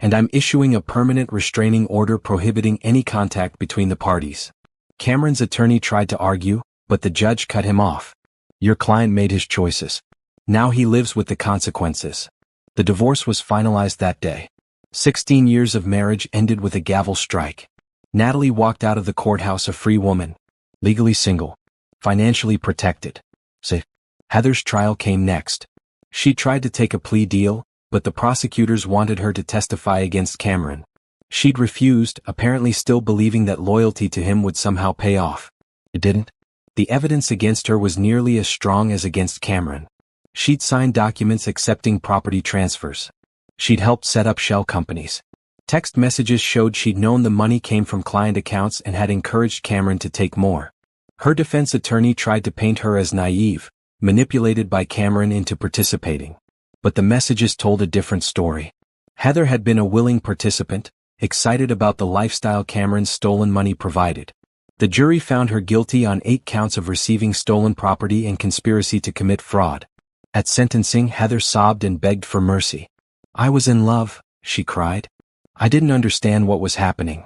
"And I'm issuing a permanent restraining order prohibiting any contact between the parties." Cameron's attorney tried to argue, but the judge cut him off. "Your client made his choices. Now he lives with the consequences. The divorce was finalized that day. 16 years of marriage ended with a gavel strike. Natalie walked out of the courthouse a free woman, legally single, financially protected. Safe. Heather's trial came next. She tried to take a plea deal, but the prosecutors wanted her to testify against Cameron. She'd refused, apparently still believing that loyalty to him would somehow pay off. It didn't. The evidence against her was nearly as strong as against Cameron. She'd signed documents accepting property transfers. She'd helped set up shell companies. Text messages showed she'd known the money came from client accounts and had encouraged Cameron to take more. Her defense attorney tried to paint her as naive, manipulated by Cameron into participating. But the messages told a different story. Heather had been a willing participant, excited about the lifestyle Cameron's stolen money provided. The jury found her guilty on 8 counts of receiving stolen property and conspiracy to commit fraud. At sentencing, Heather sobbed and begged for mercy. "I was in love," she cried. "I didn't understand what was happening.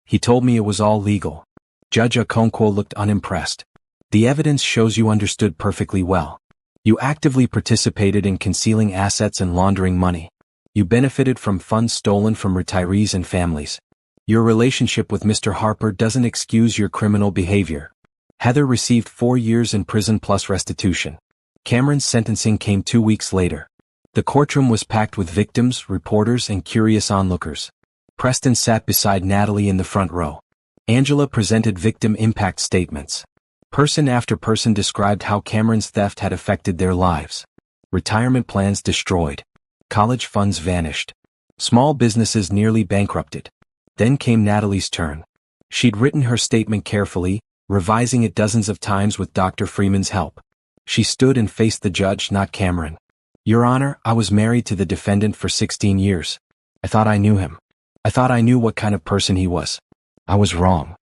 He told me it was all legal." Judge Okonkwo looked unimpressed. "The evidence shows you understood perfectly well. You actively participated in concealing assets and laundering money. You benefited from funds stolen from retirees and families. Your relationship with Mr. Harper doesn't excuse your criminal behavior." Heather received 4 years in prison plus restitution. Cameron's sentencing came 2 weeks later. The courtroom was packed with victims, reporters, and curious onlookers. Preston sat beside Natalie in the front row. Angela presented victim impact statements. Person after person described how Cameron's theft had affected their lives. Retirement plans destroyed. College funds vanished. Small businesses nearly bankrupted. Then came Natalie's turn. She'd written her statement carefully, revising it dozens of times with Dr. Freeman's help. She stood and faced the judge, not Cameron. "Your Honor, I was married to the defendant for 16 years. I thought I knew him. I thought I knew what kind of person he was. I was wrong."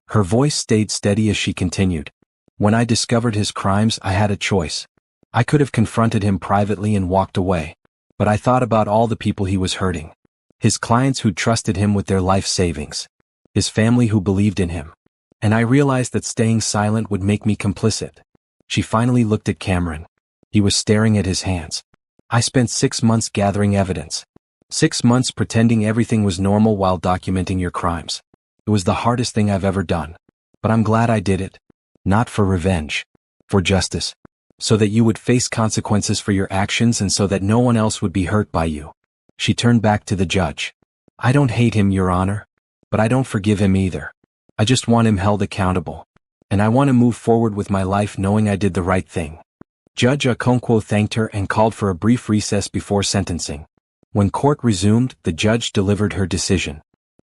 Her voice stayed steady as she continued. "When I discovered his crimes, I had a choice. I could have confronted him privately and walked away. But I thought about all the people he was hurting. His clients who trusted him with their life savings. His family who believed in him. And I realized that staying silent would make me complicit." She finally looked at Cameron. He was staring at his hands. "I spent 6 months gathering evidence. 6 months pretending everything was normal while documenting your crimes. It was the hardest thing I've ever done. But I'm glad I did it. Not for revenge. For justice. So that you would face consequences for your actions and so that no one else would be hurt by you." She turned back to the judge. "I don't hate him, Your Honor. But I don't forgive him either. I just want him held accountable. And I want to move forward with my life knowing I did the right thing." Judge Okonkwo thanked her and called for a brief recess before sentencing. When court resumed, the judge delivered her decision.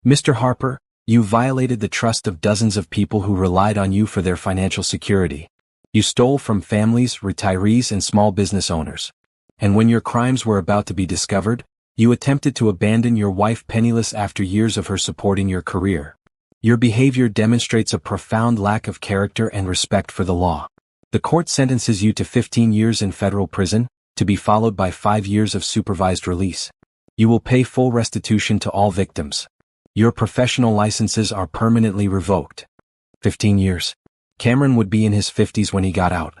"Mr. Harper, you violated the trust of dozens of people who relied on you for their financial security. You stole from families, retirees, and small business owners. And when your crimes were about to be discovered, you attempted to abandon your wife penniless after years of her supporting your career. Your behavior demonstrates a profound lack of character and respect for the law. The court sentences you to 15 years in federal prison, to be followed by 5 years of supervised release. You will pay full restitution to all victims. Your professional licenses are permanently revoked." 15 years. Cameron would be in his 50s when he got out.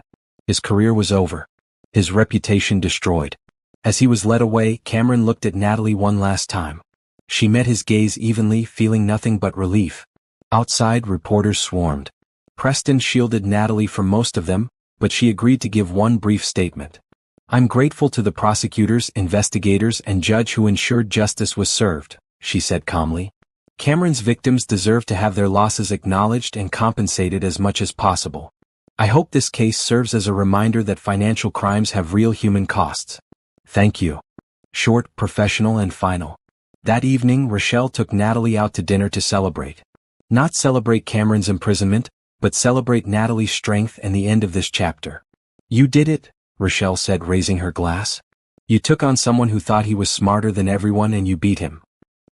His career was over. His reputation destroyed. As he was led away, Cameron looked at Natalie one last time. She met his gaze evenly, feeling nothing but relief. Outside, reporters swarmed. Preston shielded Natalie from most of them, but she agreed to give one brief statement. "I'm grateful to the prosecutors, investigators, and judge who ensured justice was served," she said calmly. "Cameron's victims deserve to have their losses acknowledged and compensated as much as possible. I hope this case serves as a reminder that financial crimes have real human costs. Thank you." Short, professional, and final. That evening, Rochelle took Natalie out to dinner to celebrate. Not celebrate Cameron's imprisonment, but celebrate Natalie's strength and the end of this chapter. "You did it," Rochelle said, raising her glass. "You took on someone who thought he was smarter than everyone and you beat him."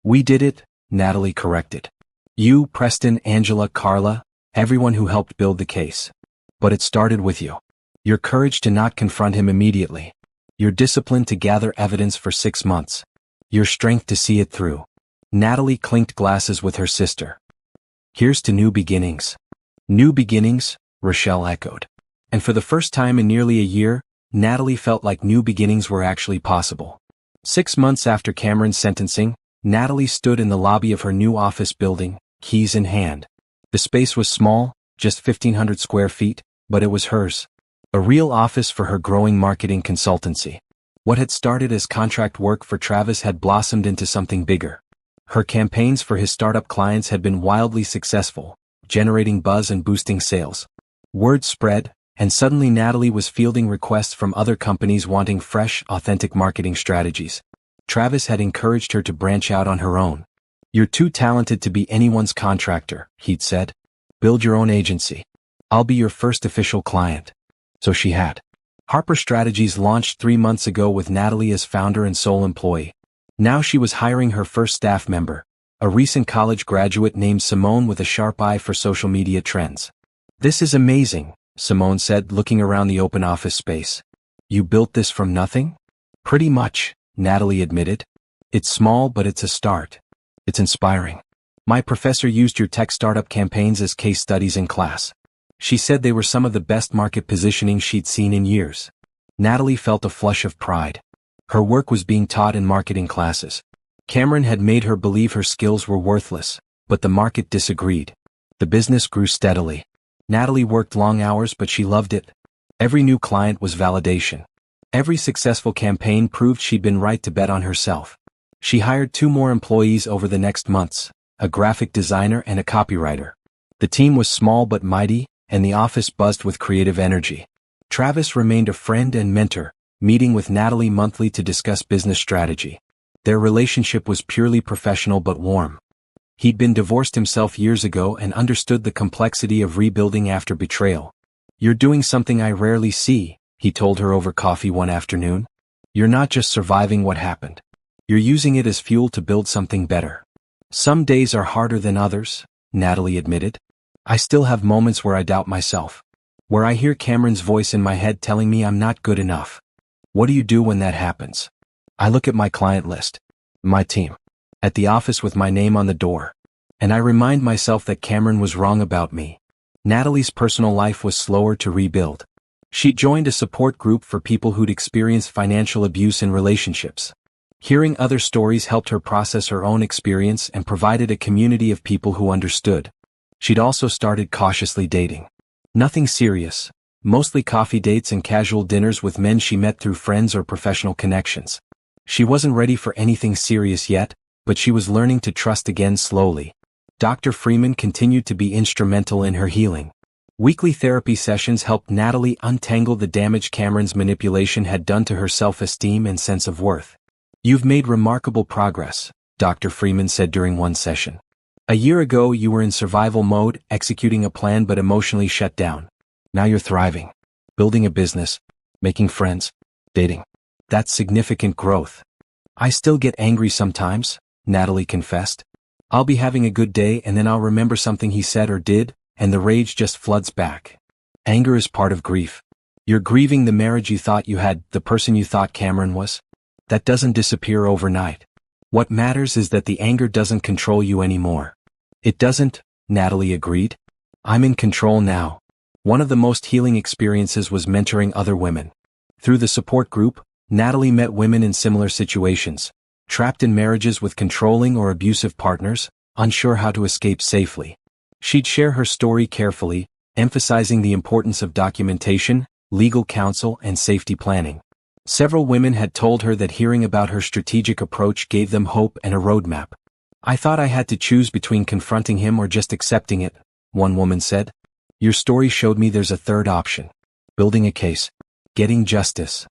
"We did it," Natalie corrected. "You, Preston, Angela, Carla, everyone who helped build the case. But it started with you. Your courage to not confront him immediately. Your discipline to gather evidence for 6 months. Your strength to see it through." Natalie clinked glasses with her sister. "Here's to new beginnings." "New beginnings," Rochelle echoed. And for the first time in nearly a year, Natalie felt like new beginnings were actually possible. 6 months after Cameron's sentencing, Natalie stood in the lobby of her new office building, keys in hand. The space was small, just 1,500 square feet, but it was hers. A real office for her growing marketing consultancy. What had started as contract work for Travis had blossomed into something bigger. Her campaigns for his startup clients had been wildly successful, generating buzz and boosting sales. Word spread, and suddenly Natalie was fielding requests from other companies wanting fresh, authentic marketing strategies. Travis had encouraged her to branch out on her own. "You're too talented to be anyone's contractor," he'd said. "Build your own agency. I'll be your first official client." So she had. Harper Strategies launched 3 months ago with Natalie as founder and sole employee. Now she was hiring her first staff member, a recent college graduate named Simone with a sharp eye for social media trends. "This is amazing," Simone said, looking around the open office space. "You built this from nothing?" "Pretty much," Natalie admitted. "It's small, but it's a start. It's inspiring. My professor used your tech startup campaigns as case studies in class. She said they were some of the best market positioning she'd seen in years." Natalie felt a flush of pride. Her work was being taught in marketing classes. Cameron had made her believe her skills were worthless, but the market disagreed. The business grew steadily. Natalie worked long hours, but she loved it. Every new client was validation. Every successful campaign proved she'd been right to bet on herself. She hired 2 more employees over the next months, a graphic designer and a copywriter. The team was small but mighty, and the office buzzed with creative energy. Travis remained a friend and mentor, meeting with Natalie monthly to discuss business strategy. Their relationship was purely professional but warm. He'd been divorced himself years ago and understood the complexity of rebuilding after betrayal. "You're doing something I rarely see," he told her over coffee one afternoon. "You're not just surviving what happened. You're using it as fuel to build something better." "Some days are harder than others," Natalie admitted. "I still have moments where I doubt myself. Where I hear Cameron's voice in my head telling me I'm not good enough." "What do you do when that happens?" "I look at my client list. My team. At the office with my name on the door. And I remind myself that Cameron was wrong about me." Natalie's personal life was slower to rebuild. She joined a support group for people who'd experienced financial abuse in relationships. Hearing other stories helped her process her own experience and provided a community of people who understood. She'd also started cautiously dating. Nothing serious, mostly coffee dates and casual dinners with men she met through friends or professional connections. She wasn't ready for anything serious yet, but she was learning to trust again slowly. Dr. Freeman continued to be instrumental in her healing. Weekly therapy sessions helped Natalie untangle the damage Cameron's manipulation had done to her self-esteem and sense of worth. "You've made remarkable progress," Dr. Freeman said during one session. "A year ago you were in survival mode, executing a plan but emotionally shut down. Now you're thriving, building a business, making friends, dating. That's significant growth." "I still get angry sometimes," Natalie confessed. "I'll be having a good day and then I'll remember something he said or did, and the rage just floods back." Anger is part of grief. You're grieving the marriage you thought you had, the person you thought Cameron was. That doesn't disappear overnight. What matters is that the anger doesn't control you anymore. "It doesn't," Natalie agreed. "I'm in control now." One of the most healing experiences was mentoring other women. Through the support group, Natalie met women in similar situations, trapped in marriages with controlling or abusive partners, unsure how to escape safely. She'd share her story carefully, emphasizing the importance of documentation, legal counsel, and safety planning. Several women had told her that hearing about her strategic approach gave them hope and a roadmap. "I thought I had to choose between confronting him or just accepting it," one woman said. "Your story showed me there's a third option. Building a case. Getting justice."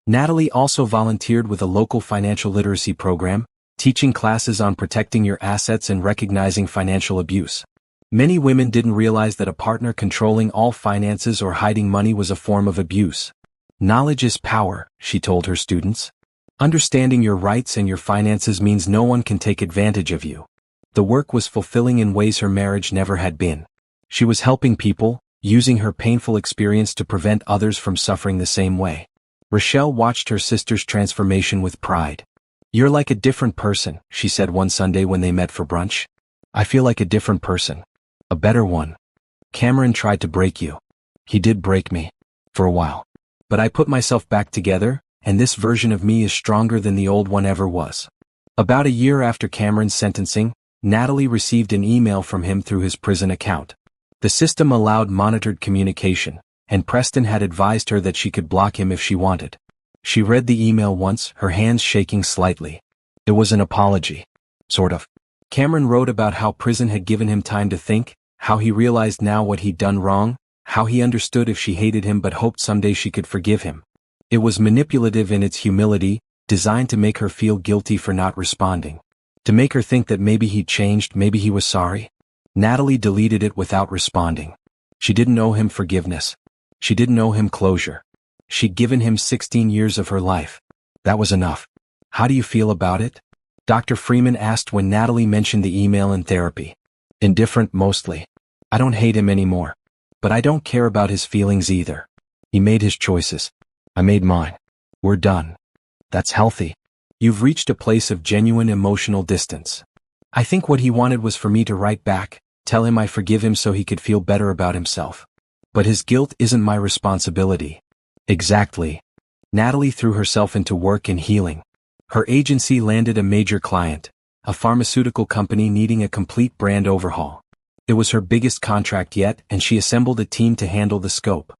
Natalie also volunteered with a local financial literacy program, teaching classes on protecting your assets and recognizing financial abuse. Many women didn't realize that a partner controlling all finances or hiding money was a form of abuse. "Knowledge is power," she told her students. "Understanding your rights and your finances means no one can take advantage of you." The work was fulfilling in ways her marriage never had been. She was helping people, using her painful experience to prevent others from suffering the same way. Rochelle watched her sister's transformation with pride. "You're like a different person," she said one Sunday when they met for brunch. "I feel like a different person. A better one. Cameron tried to break you. He did break me. For a while. But I put myself back together, and this version of me is stronger than the old one ever was. About a year after Cameron's sentencing, Natalie received an email from him through his prison account. The system allowed monitored communication, and Preston had advised her that she could block him if she wanted. She read the email once, her hands shaking slightly. It was an apology. Sort of. Cameron wrote about how prison had given him time to think, how he realized now what he'd done wrong, how he understood if she hated him but hoped someday she could forgive him. It was manipulative in its humility, designed to make her feel guilty for not responding. To make her think that maybe he'd changed, maybe he was sorry. Natalie deleted it without responding. She didn't owe him forgiveness. She didn't owe him closure. She'd given him 16 years of her life. That was enough. How do you feel about it? Dr. Freeman asked when Natalie mentioned the email in therapy. Indifferent mostly. I don't hate him anymore. But I don't care about his feelings either. He made his choices. I made mine. We're done. That's healthy. You've reached a place of genuine emotional distance. I think what he wanted was for me to write back, tell him I forgive him so he could feel better about himself. But his guilt isn't my responsibility. Exactly. Natalie threw herself into work and healing. Her agency landed a major client, a pharmaceutical company needing a complete brand overhaul. It was her biggest contract yet, and she assembled a team to handle the scope.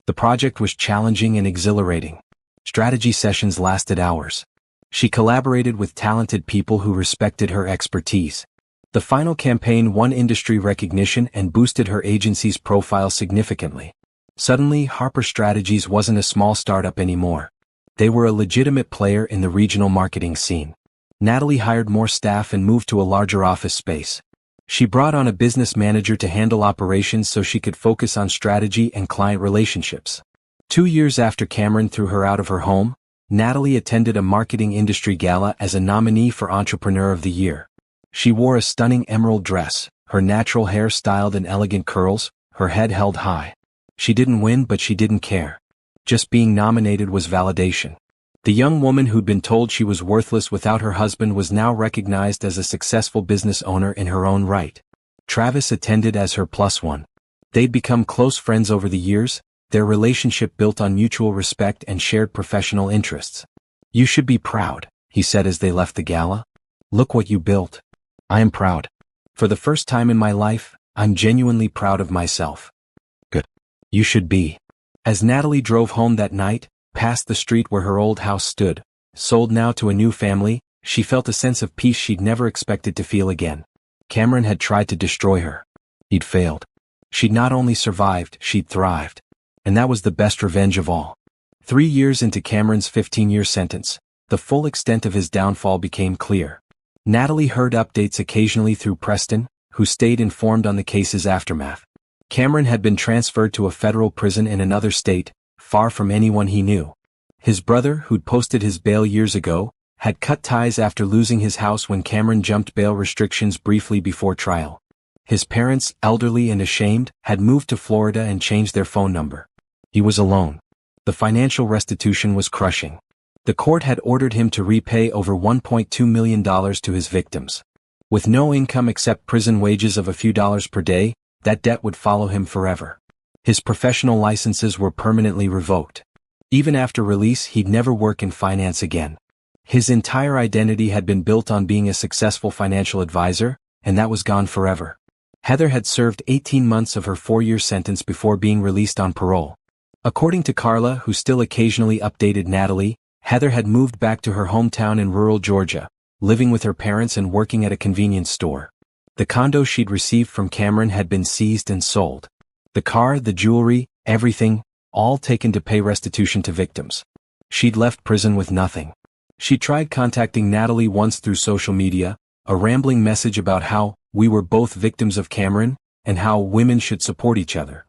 The project was challenging and exhilarating. Strategy sessions lasted hours. She collaborated with talented people who respected her expertise. The final campaign won industry recognition and boosted her agency's profile significantly. Suddenly, Harper Strategies wasn't a small startup anymore. They were a legitimate player in the regional marketing scene. Natalie hired more staff and moved to a larger office space. She brought on a business manager to handle operations so she could focus on strategy and client relationships. 2 years after Cameron threw her out of her home, Natalie attended a marketing industry gala as a nominee for Entrepreneur of the Year. She wore a stunning emerald dress, her natural hair styled in elegant curls, her head held high. She didn't win, but she didn't care. Just being nominated was validation. The young woman who'd been told she was worthless without her husband was now recognized as a successful business owner in her own right. Travis attended as her plus one. They'd become close friends over the years, their relationship built on mutual respect and shared professional interests. "You should be proud," he said as they left the gala. "Look what you built." "I am proud. For the first time in my life, I'm genuinely proud of myself." "Good. You should be." As Natalie drove home that night, past the street where her old house stood, sold now to a new family, she felt a sense of peace she'd never expected to feel again. Cameron had tried to destroy her. He'd failed. She'd not only survived, she'd thrived. And that was the best revenge of all. 3 years into Cameron's 15-year sentence, the full extent of his downfall became clear. Natalie heard updates occasionally through Preston, who stayed informed on the case's aftermath. Cameron had been transferred to a federal prison in another state, far from anyone he knew. His brother, who'd posted his bail years ago, had cut ties after losing his house when Cameron jumped bail restrictions briefly before trial. His parents, elderly and ashamed, had moved to Florida and changed their phone number. He was alone. The financial restitution was crushing. The court had ordered him to repay over $1.2 million to his victims. With no income except prison wages of a few dollars per day, that debt would follow him forever. His professional licenses were permanently revoked. Even after release, he'd never work in finance again. His entire identity had been built on being a successful financial advisor, and that was gone forever. Heather had served 18 months of her 4-year sentence before being released on parole. According to Carla, who still occasionally updated Natalie, Heather had moved back to her hometown in rural Georgia, living with her parents and working at a convenience store. The condo she'd received from Cameron had been seized and sold. The car, the jewelry, everything, all taken to pay restitution to victims. She'd left prison with nothing. She tried contacting Natalie once through social media, a rambling message about how we were both victims of Cameron, and how women should support each other.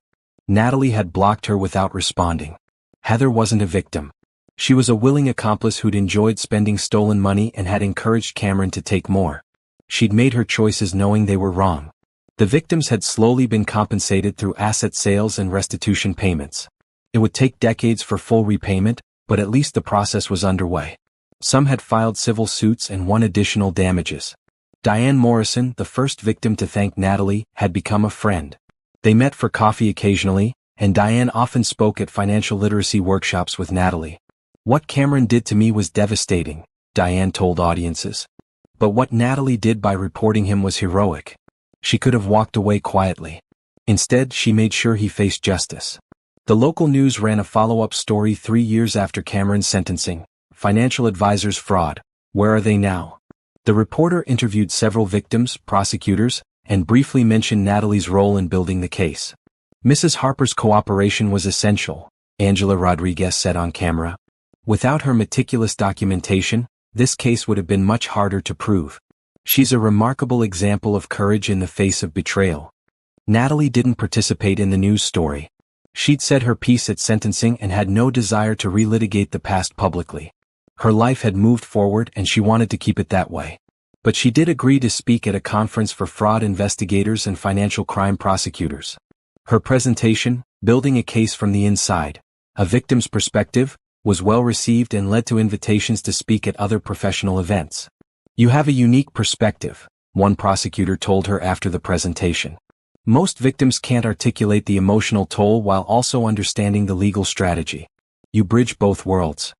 Natalie had blocked her without responding. Heather wasn't a victim. She was a willing accomplice who'd enjoyed spending stolen money and had encouraged Cameron to take more. She'd made her choices knowing they were wrong. The victims had slowly been compensated through asset sales and restitution payments. It would take decades for full repayment, but at least the process was underway. Some had filed civil suits and won additional damages. Diane Morrison, the first victim to thank Natalie, had become a friend. They met for coffee occasionally, and Diane often spoke at financial literacy workshops with Natalie. What Cameron did to me was devastating, Diane told audiences. But what Natalie did by reporting him was heroic. She could have walked away quietly. Instead, she made sure he faced justice. The local news ran a follow-up story 3 years after Cameron's sentencing. Financial advisors fraud. Where are they now? The reporter interviewed several victims, prosecutors, and briefly mentioned Natalie's role in building the case. Mrs. Harper's cooperation was essential, Angela Rodriguez said on camera. Without her meticulous documentation, this case would have been much harder to prove. She's a remarkable example of courage in the face of betrayal. Natalie didn't participate in the news story. She'd said her piece at sentencing and had no desire to relitigate the past publicly. Her life had moved forward and she wanted to keep it that way. But she did agree to speak at a conference for fraud investigators and financial crime prosecutors. Her presentation, Building a Case from the Inside, a Victim's Perspective, was well received and led to invitations to speak at other professional events. You have a unique perspective, one prosecutor told her after the presentation. Most victims can't articulate the emotional toll while also understanding the legal strategy. You bridge both worlds.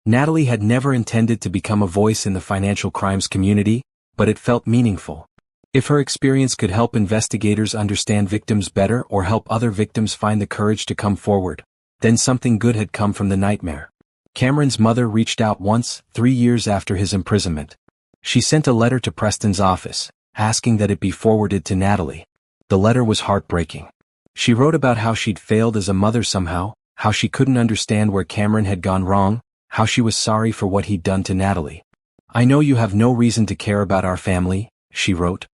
Natalie had never intended to become a voice in the financial crimes community, but it felt meaningful. If her experience could help investigators understand victims better or help other victims find the courage to come forward, then something good had come from the nightmare. Cameron's mother reached out once, 3 years after his imprisonment. She sent a letter to Preston's office, asking that it be forwarded to Natalie. The letter was heartbreaking. She wrote about how she'd failed as a mother somehow, how she couldn't understand where Cameron had gone wrong, how she was sorry for what he'd done to Natalie. I know you have no reason to care about our family, she wrote.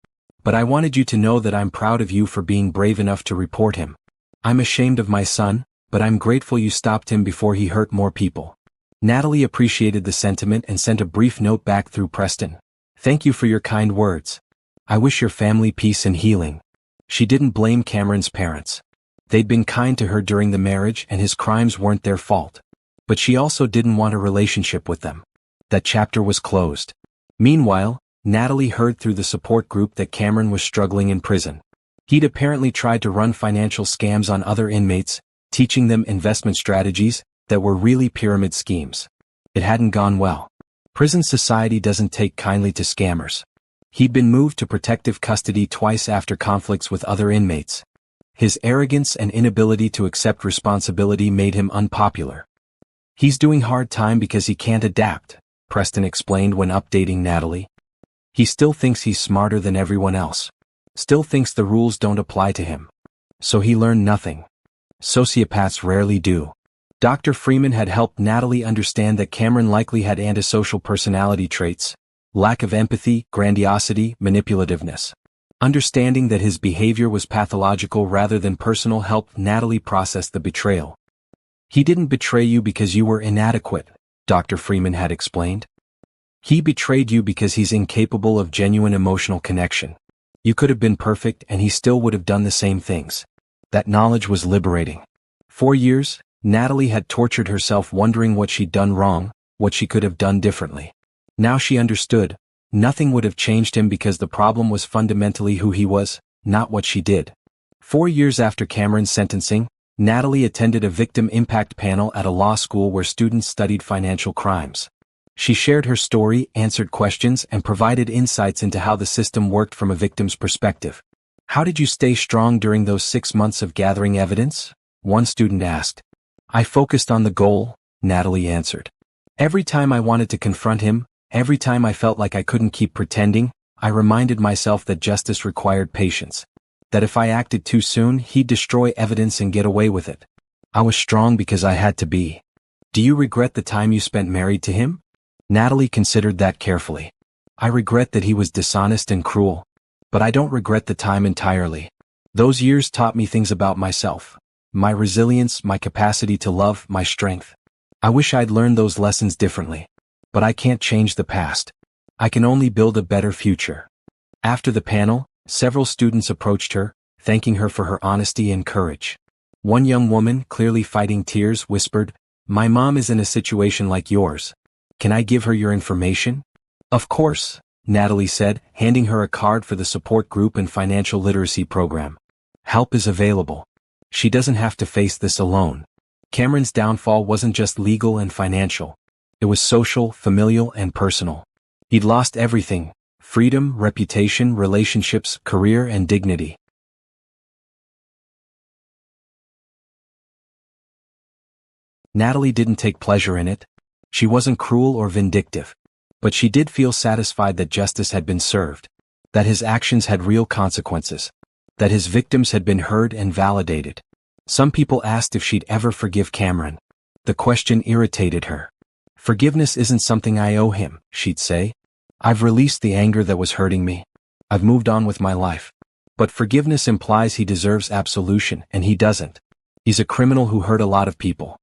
But I wanted you to know that I'm proud of you for being brave enough to report him. I'm ashamed of my son, but I'm grateful you stopped him before he hurt more people. Natalie appreciated the sentiment and sent a brief note back through Preston. Thank you for your kind words. I wish your family peace and healing. She didn't blame Cameron's parents. They'd been kind to her during the marriage and his crimes weren't their fault. But she also didn't want a relationship with them. That chapter was closed. Meanwhile, Natalie heard through the support group that Cameron was struggling in prison. He'd apparently tried to run financial scams on other inmates, teaching them investment strategies that were really pyramid schemes. It hadn't gone well. Prison society doesn't take kindly to scammers. He'd been moved to protective custody twice after conflicts with other inmates. His arrogance and inability to accept responsibility made him unpopular. He's doing hard time because he can't adapt, Preston explained when updating Natalie. He still thinks he's smarter than everyone else. Still thinks the rules don't apply to him. So he learned nothing. Sociopaths rarely do. Dr. Freeman had helped Natalie understand that Cameron likely had antisocial personality traits, lack of empathy, grandiosity, manipulativeness. Understanding that his behavior was pathological rather than personal helped Natalie process the betrayal. He didn't betray you because you were inadequate, Dr. Freeman had explained. He betrayed you because he's incapable of genuine emotional connection. You could have been perfect and he still would have done the same things. That knowledge was liberating. 4 years, Natalie had tortured herself wondering what she'd done wrong, what she could have done differently. Now she understood. Nothing would have changed him because the problem was fundamentally who he was, not what she did. 4 years after Cameron's sentencing, Natalie attended a victim impact panel at a law school where students studied financial crimes. She shared her story, answered questions, and provided insights into how the system worked from a victim's perspective. How did you stay strong during those 6 months of gathering evidence? One student asked. I focused on the goal, Natalie answered. Every time I wanted to confront him, every time I felt like I couldn't keep pretending, I reminded myself that justice required patience. That if I acted too soon, he'd destroy evidence and get away with it. I was strong because I had to be. Do you regret the time you spent married to him? Natalie considered that carefully. I regret that he was dishonest and cruel. But I don't regret the time entirely. Those years taught me things about myself. My resilience, my capacity to love, my strength. I wish I'd learned those lessons differently. But I can't change the past. I can only build a better future. After the panel, several students approached her, thanking her for her honesty and courage. One young woman, clearly fighting tears, whispered, My mom is in a situation like yours. Can I give her your information? Of course, Natalie said, handing her a card for the support group and financial literacy program. Help is available. She doesn't have to face this alone. Cameron's downfall wasn't just legal and financial. It was social, familial, and personal. He'd lost everything: freedom, reputation, relationships, career, and dignity. Natalie didn't take pleasure in it. She wasn't cruel or vindictive. But she did feel satisfied that justice had been served, that his actions had real consequences, that his victims had been heard and validated. Some people asked if she'd ever forgive Cameron. The question irritated her. "Forgiveness isn't something I owe him," she'd say. "I've released the anger that was hurting me. I've moved on with my life." But forgiveness implies he deserves absolution, and he doesn't. He's a criminal who hurt a lot of people.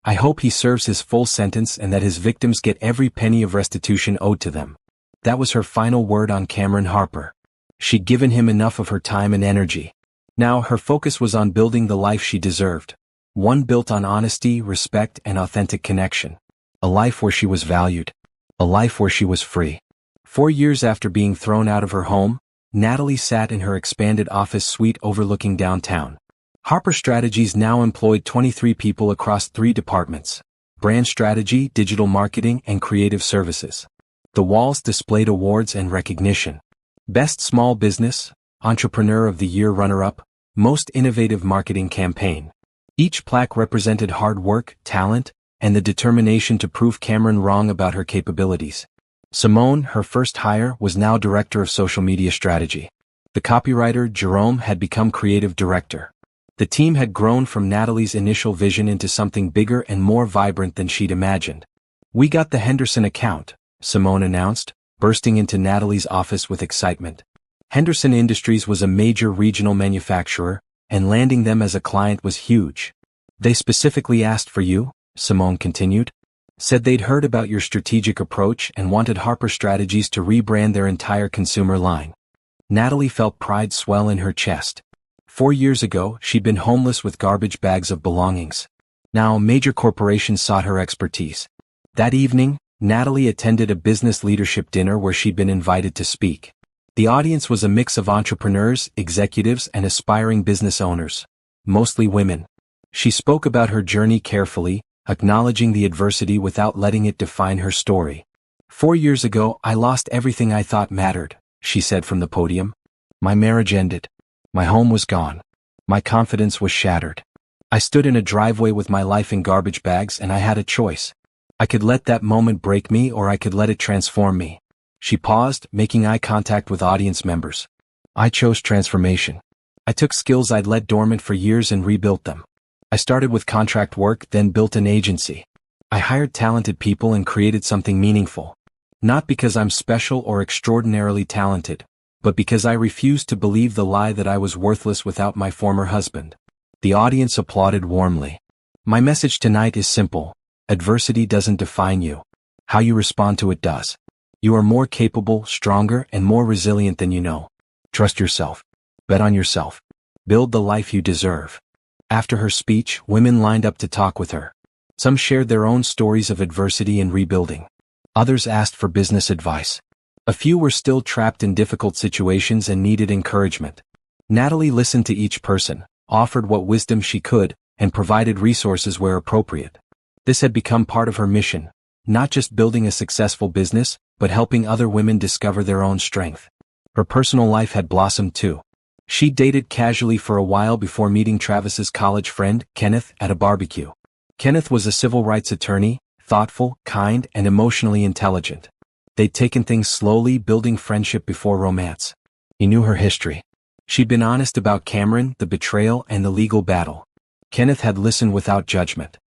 "I hope he serves his full sentence and that his victims get every penny of restitution owed to them." That was her final word on Cameron Harper. She'd given him enough of her time and energy. Now her focus was on building the life she deserved. One built on honesty, respect, and authentic connection. A life where she was valued. A life where she was free. 4 years after being thrown out of her home, Natalie sat in her expanded office suite overlooking downtown. Harper Strategies now employed 23 people across 3 departments: brand strategy, digital marketing, and creative services. The walls displayed awards and recognition. Best Small Business, Entrepreneur of the Year runner-up, Most Innovative Marketing Campaign. Each plaque represented hard work, talent, and the determination to prove Cameron wrong about her capabilities. Simone, her first hire, was now Director of Social Media Strategy. The copywriter, Jerome, had become Creative Director. The team had grown from Natalie's initial vision into something bigger and more vibrant than she'd imagined. "We got the Henderson account," Simone announced, bursting into Natalie's office with excitement. Henderson Industries was a major regional manufacturer, and landing them as a client was huge. "They specifically asked for you," Simone continued. "Said they'd heard about your strategic approach and wanted Harper Strategies to rebrand their entire consumer line." Natalie felt pride swell in her chest. 4 years ago, she'd been homeless with garbage bags of belongings. Now, major corporations sought her expertise. That evening, Natalie attended a business leadership dinner where she'd been invited to speak. The audience was a mix of entrepreneurs, executives, and aspiring business owners, mostly women. She spoke about her journey carefully, acknowledging the adversity without letting it define her story. 4 years ago, I lost everything I thought mattered," she said from the podium. "My marriage ended. My home was gone. My confidence was shattered. I stood in a driveway with my life in garbage bags and I had a choice. I could let that moment break me or I could let it transform me." She paused, making eye contact with audience members. "I chose transformation. I took skills I'd let dormant for years and rebuilt them. I started with contract work, then built an agency. I hired talented people and created something meaningful. Not because I'm special or extraordinarily talented, but because I refused to believe the lie that I was worthless without my former husband." The audience applauded warmly. "My message tonight is simple. Adversity doesn't define you. How you respond to it does. You are more capable, stronger, and more resilient than you know. Trust yourself. Bet on yourself. Build the life you deserve." After her speech, women lined up to talk with her. Some shared their own stories of adversity and rebuilding. Others asked for business advice. A few were still trapped in difficult situations and needed encouragement. Natalie listened to each person, offered what wisdom she could, and provided resources where appropriate. This had become part of her mission, not just building a successful business, but helping other women discover their own strength. Her personal life had blossomed too. She dated casually for a while before meeting Travis's college friend, Kenneth, at a barbecue. Kenneth was a civil rights attorney, thoughtful, kind, and emotionally intelligent. They'd taken things slowly, building friendship before romance. He knew her history. She'd been honest about Cameron, the betrayal, and the legal battle. Kenneth had listened without judgment.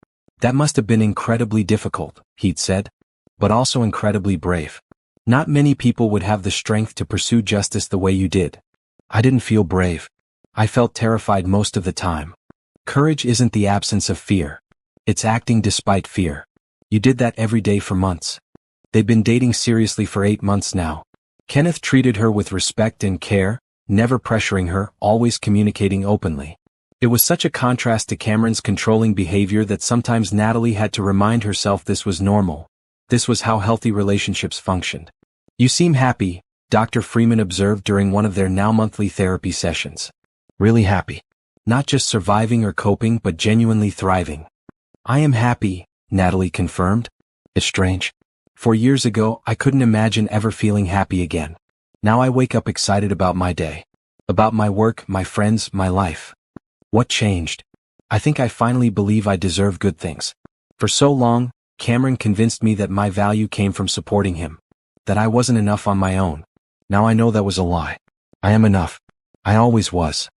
"That must have been incredibly difficult," he'd said, "but also incredibly brave. Not many people would have the strength to pursue justice the way you did." "I didn't feel brave. I felt terrified most of the time." Courage isn't the absence of fear. It's acting despite fear. You did that every day for months. They'd been dating seriously for 8 months now. Kenneth treated her with respect and care, never pressuring her, always communicating openly. It was such a contrast to Cameron's controlling behavior that sometimes Natalie had to remind herself this was normal. This was how healthy relationships functioned. "You seem happy," Dr. Freeman observed during one of their now monthly therapy sessions. "Really happy." Not just surviving or coping but genuinely thriving. I am happy, Natalie confirmed. It's strange. 4 years ago, I couldn't imagine ever feeling happy again. Now I wake up excited about my day. About my work, my friends, my life. What changed? I think I finally believe I deserve good things. For so long, Cameron convinced me that my value came from supporting him. That I wasn't enough on my own. Now I know that was a lie. I am enough. I always was.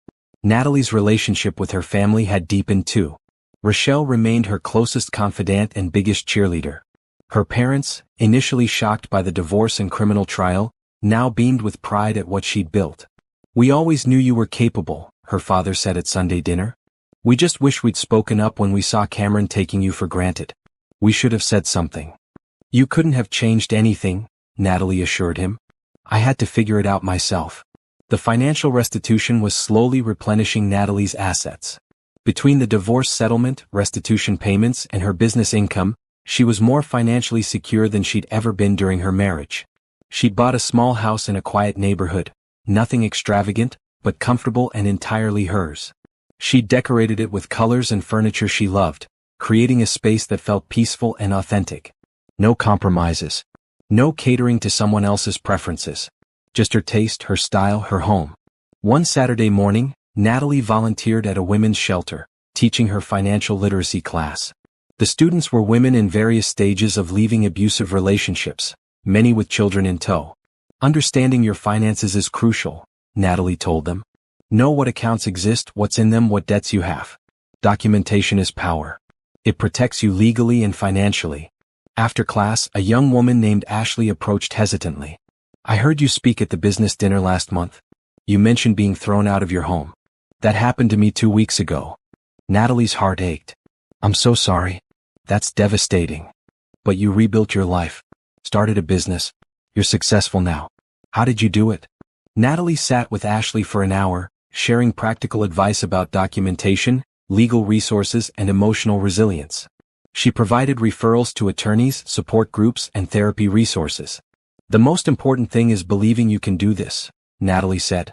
Natalie's relationship with her family had deepened too. Rochelle remained her closest confidant and biggest cheerleader. Her parents, initially shocked by the divorce and criminal trial, now beamed with pride at what she'd built. We always knew you were capable, her father said at Sunday dinner. We just wish we'd spoken up when we saw Cameron taking you for granted. We should have said something. You couldn't have changed anything, Natalie assured him. I had to figure it out myself. The financial restitution was slowly replenishing Natalie's assets. Between the divorce settlement, restitution payments, and her business income, she was more financially secure than she'd ever been during her marriage. She'd bought a small house in a quiet neighborhood, nothing extravagant, but comfortable and entirely hers. She'd decorated it with colors and furniture she loved, creating a space that felt peaceful and authentic. No compromises. No catering to someone else's preferences. Just her taste, her style, her home. One Saturday morning, Natalie volunteered at a women's shelter, teaching her financial literacy class. The students were women in various stages of leaving abusive relationships, many with children in tow. Understanding your finances is crucial, Natalie told them. Know what accounts exist, what's in them, what debts you have. Documentation is power. It protects you legally and financially. After class, a young woman named Ashley approached hesitantly. I heard you speak at the business dinner last month. You mentioned being thrown out of your home. That happened to me 2 weeks ago. Natalie's heart ached. I'm so sorry. That's devastating. But you rebuilt your life. Started a business. You're successful now. How did you do it? Natalie sat with Ashley for an hour, sharing practical advice about documentation, legal resources, and emotional resilience. She provided referrals to attorneys, support groups, and therapy resources. The most important thing is believing you can do this, Natalie said.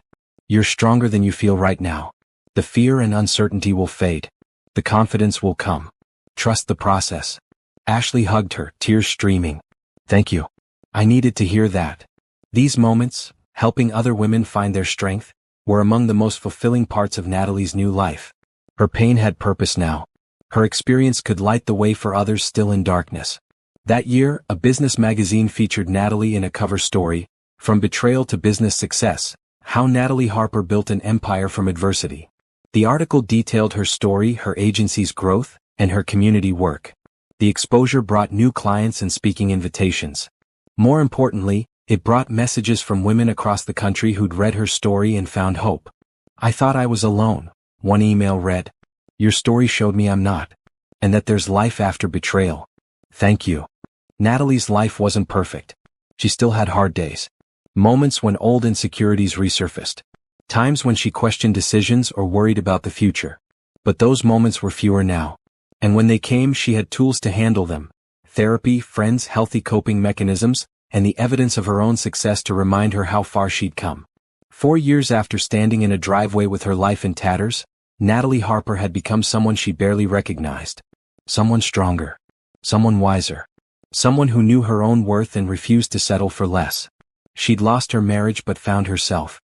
You're stronger than you feel right now. The fear and uncertainty will fade. The confidence will come. Trust the process. Ashley hugged her, tears streaming. Thank you. I needed to hear that. These moments, helping other women find their strength, were among the most fulfilling parts of Natalie's new life. Her pain had purpose now. Her experience could light the way for others still in darkness. That year, a business magazine featured Natalie in a cover story, From Betrayal to Business Success, How Natalie Harper Built an Empire from Adversity. The article detailed her story, her agency's growth, and her community work. The exposure brought new clients and speaking invitations. More importantly, it brought messages from women across the country who'd read her story and found hope. I thought I was alone, one email read. Your story showed me I'm not. And that there's life after betrayal. Thank you. Natalie's life wasn't perfect. She still had hard days. Moments when old insecurities resurfaced. Times when she questioned decisions or worried about the future. But those moments were fewer now. And when they came, she had tools to handle them. Therapy, friends, healthy coping mechanisms, and the evidence of her own success to remind her how far she'd come. 4 years after standing in a driveway with her life in tatters, Natalie Harper had become someone she barely recognized. Someone stronger. Someone wiser. Someone who knew her own worth and refused to settle for less. She'd lost her marriage but found herself.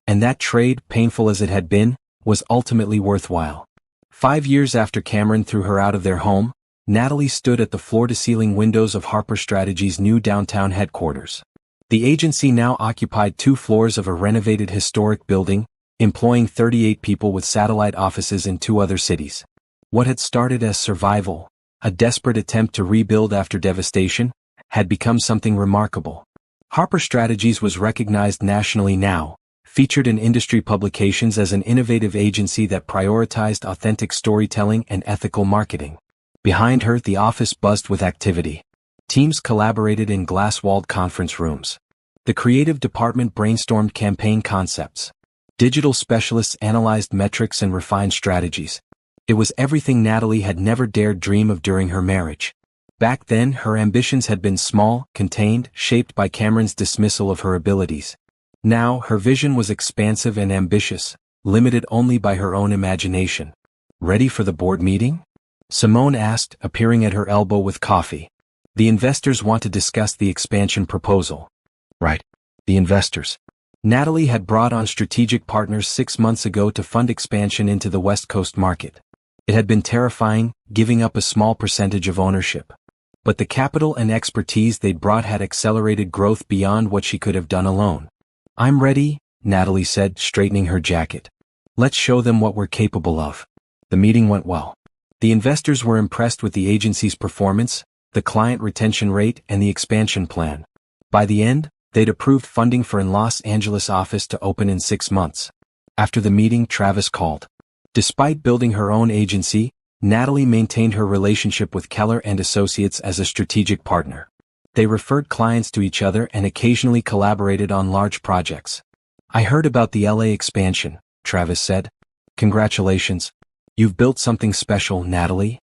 And that trade, painful as it had been, was ultimately worthwhile. 5 years after Cameron threw her out of their home, Natalie stood at the floor-to-ceiling windows of Harper Strategy's new downtown headquarters. The agency now occupied 2 floors of a renovated historic building, employing 38 people with satellite offices in 2 other cities. What had started as survival, a desperate attempt to rebuild after devastation, had become something remarkable. Harper Strategies was recognized nationally now, featured in industry publications as an innovative agency that prioritized authentic storytelling and ethical marketing. Behind her, the office buzzed with activity. Teams collaborated in glass-walled conference rooms. The creative department brainstormed campaign concepts. Digital specialists analyzed metrics and refined strategies. It was everything Natalie had never dared dream of during her marriage. Back then, her ambitions had been small, contained, shaped by Cameron's dismissal of her abilities. Now, her vision was expansive and ambitious, limited only by her own imagination. Ready for the board meeting? Simone asked, appearing at her elbow with coffee. The investors want to discuss the expansion proposal. Right. The investors. Natalie had brought on strategic partners 6 months ago to fund expansion into the West Coast market. It had been terrifying, giving up a small percentage of ownership. But the capital and expertise they'd brought had accelerated growth beyond what she could have done alone. I'm ready, Natalie said, straightening her jacket. Let's show them what we're capable of. The meeting went well. The investors were impressed with the agency's performance, the client retention rate, and the expansion plan. By the end, they'd approved funding for an Los Angeles office to open in 6 months. After the meeting, Travis called. Despite building her own agency, Natalie maintained her relationship with Keller and Associates as a strategic partner. They referred clients to each other and occasionally collaborated on large projects. I heard about the LA expansion, Travis said. Congratulations. You've built something special, Natalie.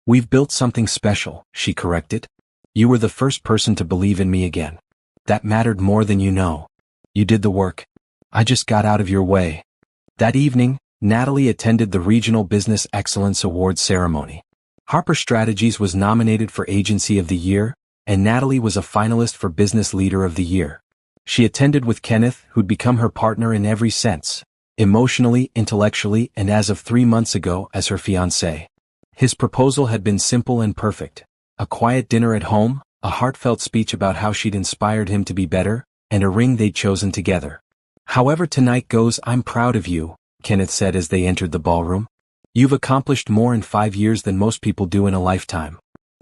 We've built something special, she corrected. You were the first person to believe in me again. That mattered more than you know. You did the work. I just got out of your way. That evening, Natalie attended the Regional Business Excellence Awards ceremony. Harper Strategies was nominated for Agency of the Year, and Natalie was a finalist for Business Leader of the Year. She attended with Kenneth, who'd become her partner in every sense, emotionally, intellectually, and as of 3 months ago, as her fiancé. His proposal had been simple and perfect. A quiet dinner at home, a heartfelt speech about how she'd inspired him to be better, and a ring they'd chosen together. However tonight goes, I'm proud of you, Kenneth said as they entered the ballroom. You've accomplished more in 5 years than most people do in a lifetime.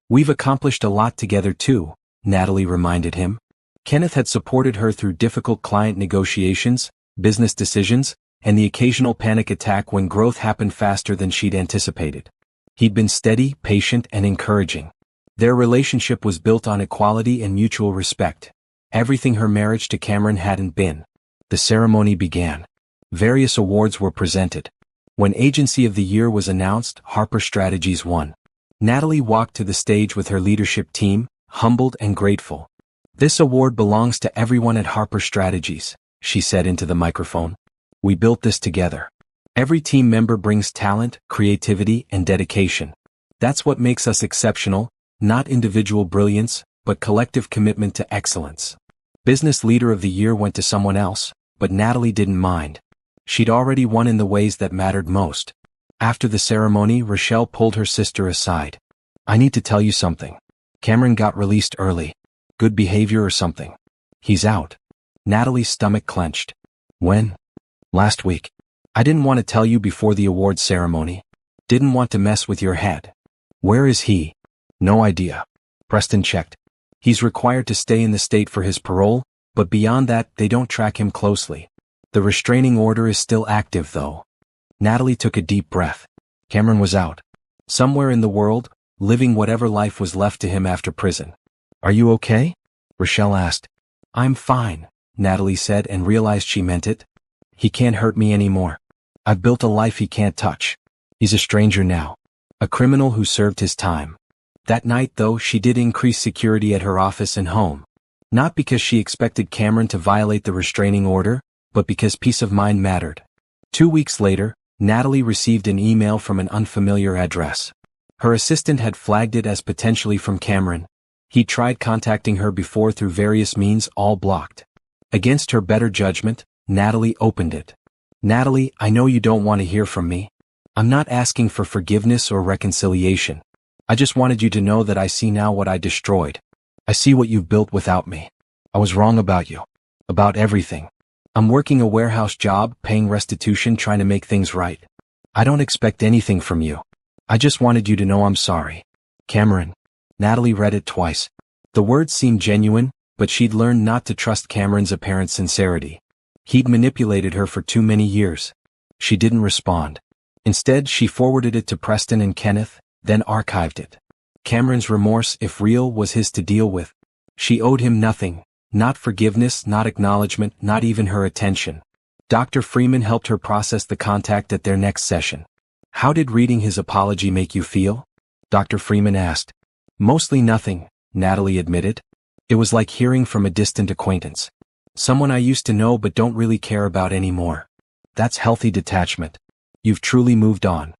We've accomplished a lot together too, Natalie reminded him. Kenneth had supported her through difficult client negotiations, business decisions, and the occasional panic attack when growth happened faster than she'd anticipated. He'd been steady, patient, and encouraging. Their relationship was built on equality and mutual respect. Everything her marriage to Cameron hadn't been. The ceremony began. Various awards were presented. When Agency of the Year was announced, Harper Strategies won. Natalie walked to the stage with her leadership team, humbled and grateful. This award belongs to everyone at Harper Strategies, she said into the microphone. We built this together. Every team member brings talent, creativity, and dedication. That's what makes us exceptional, not individual brilliance, but collective commitment to excellence. Business Leader of the Year went to someone else, but Natalie didn't mind. She'd already won in the ways that mattered most. After the ceremony, Rochelle pulled her sister aside. I need to tell you something. Cameron got released early. Good behavior or something. He's out. Natalie's stomach clenched. When? Last week. I didn't want to tell you before the awards ceremony. Didn't want to mess with your head. Where is he? No idea. Preston checked. He's required to stay in the state for his parole, but beyond that, they don't track him closely. The restraining order is still active though. Natalie took a deep breath. Cameron was out. Somewhere in the world, living whatever life was left to him after prison. Are you okay? Rochelle asked. I'm fine, Natalie said and realized she meant it. He can't hurt me anymore. I've built a life he can't touch. He's a stranger now. A criminal who served his time. That night though, she did increase security at her office and home. Not because she expected Cameron to violate the restraining order, but because peace of mind mattered. 2 weeks later, Natalie received an email from an unfamiliar address. Her assistant had flagged it as potentially from Cameron. He tried contacting her before through various means, all blocked. Against her better judgment, Natalie opened it. Natalie, I know you don't want to hear from me. I'm not asking for forgiveness or reconciliation. I just wanted you to know that I see now what I destroyed. I see what you've built without me. I was wrong about you. About everything. I'm working a warehouse job, paying restitution, trying to make things right. I don't expect anything from you. I just wanted you to know I'm sorry. Cameron. Natalie read it twice. The words seemed genuine, but she'd learned not to trust Cameron's apparent sincerity. He'd manipulated her for too many years. She didn't respond. Instead, she forwarded it to Preston and Kenneth, then archived it. Cameron's remorse, if real, was his to deal with. She owed him nothing. Not forgiveness, not acknowledgement, not even her attention. Dr. Freeman helped her process the contact at their next session. How did reading his apology make you feel? Dr. Freeman asked. Mostly nothing, Natalie admitted. It was like hearing from a distant acquaintance. Someone I used to know but don't really care about anymore. That's healthy detachment. You've truly moved on.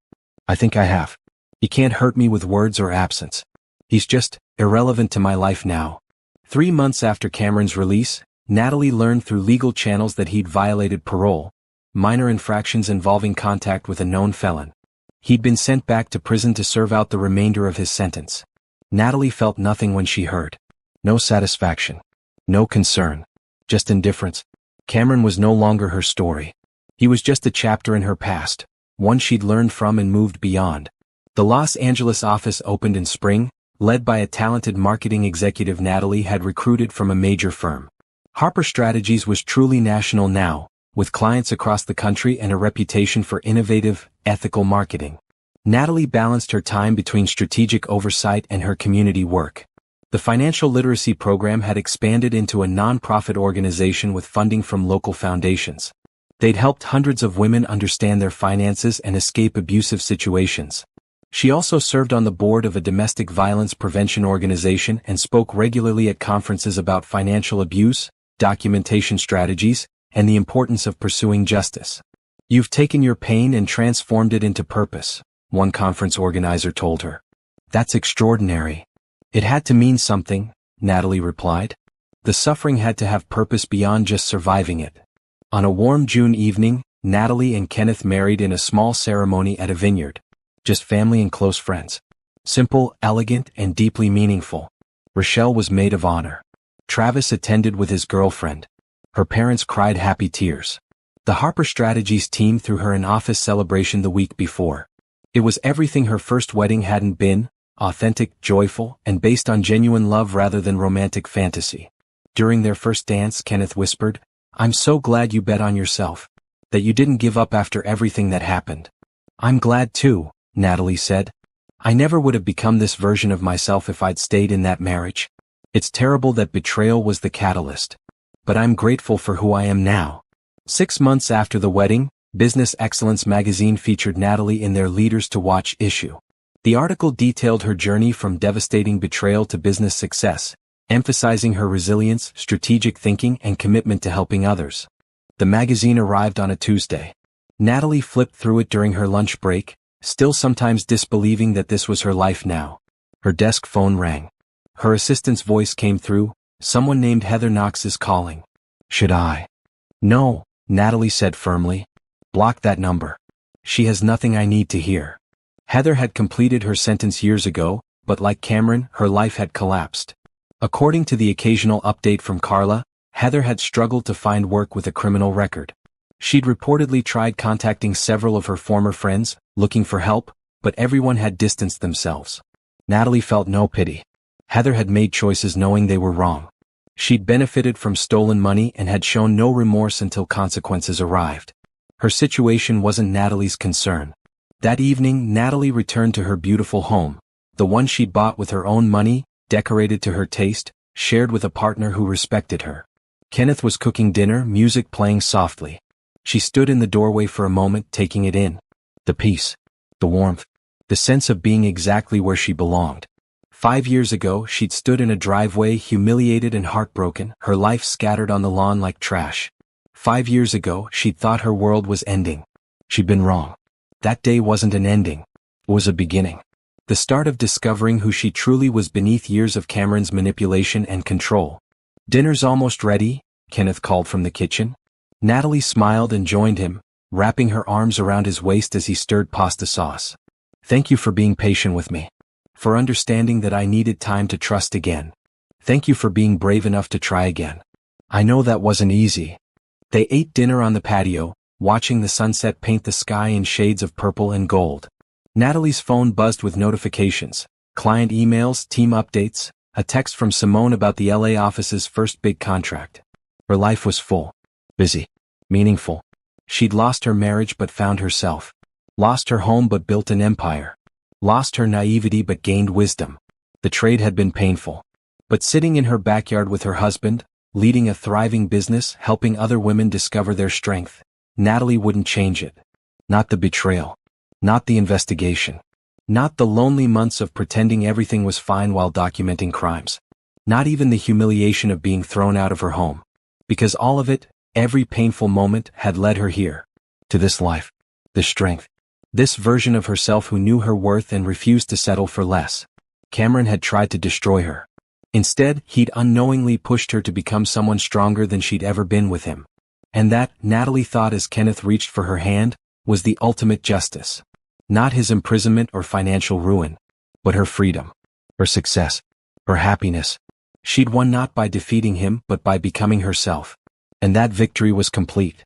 I think I have. He can't hurt me with words or absence. He's just irrelevant to my life now. 3 months after Cameron's release, Natalie learned through legal channels that he'd violated parole, minor infractions involving contact with a known felon. He'd been sent back to prison to serve out the remainder of his sentence. Natalie felt nothing when she heard. No satisfaction. No concern. Just indifference. Cameron was no longer her story. He was just a chapter in her past, one she'd learned from and moved beyond. The Los Angeles office opened in spring, led by a talented marketing executive Natalie had recruited from a major firm. Harper Strategies was truly national now, with clients across the country and a reputation for innovative, ethical marketing. Natalie balanced her time between strategic oversight and her community work. The financial literacy program had expanded into a non-profit organization with funding from local foundations. They'd helped hundreds of women understand their finances and escape abusive situations. She also served on the board of a domestic violence prevention organization and spoke regularly at conferences about financial abuse, documentation strategies, and the importance of pursuing justice. You've taken your pain and transformed it into purpose, one conference organizer told her. That's extraordinary. It had to mean something, Natalie replied. The suffering had to have purpose beyond just surviving it. On a warm June evening, Natalie and Kenneth married in a small ceremony at a vineyard. Just family and close friends. Simple, elegant, and deeply meaningful. Rochelle was maid of honor. Travis attended with his girlfriend. Her parents cried happy tears. The Harper Strategies team threw her an office celebration the week before. It was everything her first wedding hadn't been, authentic, joyful, and based on genuine love rather than romantic fantasy. During their first dance, Kenneth whispered, "I'm so glad you bet on yourself. That you didn't give up after everything that happened." "I'm glad too," Natalie said. "I never would have become this version of myself if I'd stayed in that marriage. It's terrible that betrayal was the catalyst. But I'm grateful for who I am now." 6 months after the wedding, Business Excellence magazine featured Natalie in their Leaders to Watch issue. The article detailed her journey from devastating betrayal to business success, emphasizing her resilience, strategic thinking, and commitment to helping others. The magazine arrived on a Tuesday. Natalie flipped through it during her lunch break, still sometimes disbelieving that this was her life now. Her desk phone rang. Her assistant's voice came through, "Someone named Heather Knox is calling." "Should I?" "No," Natalie said firmly. "Block that number. She has nothing I need to hear." Heather had completed her sentence years ago, but like Cameron, her life had collapsed. According to the occasional update from Carla, Heather had struggled to find work with a criminal record. She'd reportedly tried contacting several of her former friends, looking for help, but everyone had distanced themselves. Natalie felt no pity. Heather had made choices knowing they were wrong. She'd benefited from stolen money and had shown no remorse until consequences arrived. Her situation wasn't Natalie's concern. That evening, Natalie returned to her beautiful home, the one she'd bought with her own money, decorated to her taste, shared with a partner who respected her. Kenneth was cooking dinner, music playing softly. She stood in the doorway for a moment, taking it in. The peace, the warmth, the sense of being exactly where she belonged. 5 years ago, she'd stood in a driveway, humiliated and heartbroken, her life scattered on the lawn like trash. 5 years ago, she'd thought her world was ending. She'd been wrong. That day wasn't an ending. It was a beginning. The start of discovering who she truly was beneath years of Cameron's manipulation and control. "Dinner's almost ready," Kenneth called from the kitchen. Natalie smiled and joined him, wrapping her arms around his waist as he stirred pasta sauce. "Thank you for being patient with me. For understanding that I needed time to trust again. Thank you for being brave enough to try again. I know that wasn't easy." They ate dinner on the patio, watching the sunset paint the sky in shades of purple and gold. Natalie's phone buzzed with notifications, client emails, team updates, a text from Simone about the LA office's first big contract. Her life was full, busy, meaningful. She'd lost her marriage but found herself. Lost her home but built an empire. Lost her naivety but gained wisdom. The trade had been painful. But sitting in her backyard with her husband, leading a thriving business, helping other women discover their strength, Natalie wouldn't change it. Not the betrayal. Not the investigation. Not the lonely months of pretending everything was fine while documenting crimes. Not even the humiliation of being thrown out of her home. Because all of it, every painful moment, had led her here. to this life. The strength. This version of herself who knew her worth and refused to settle for less. Cameron had tried to destroy her. Instead, he'd unknowingly pushed her to become someone stronger than she'd ever been with him. And that, Natalie thought as Kenneth reached for her hand, was the ultimate justice. Not his imprisonment or financial ruin, but her freedom, her success, her happiness. She'd won not by defeating him but by becoming herself. And that victory was complete.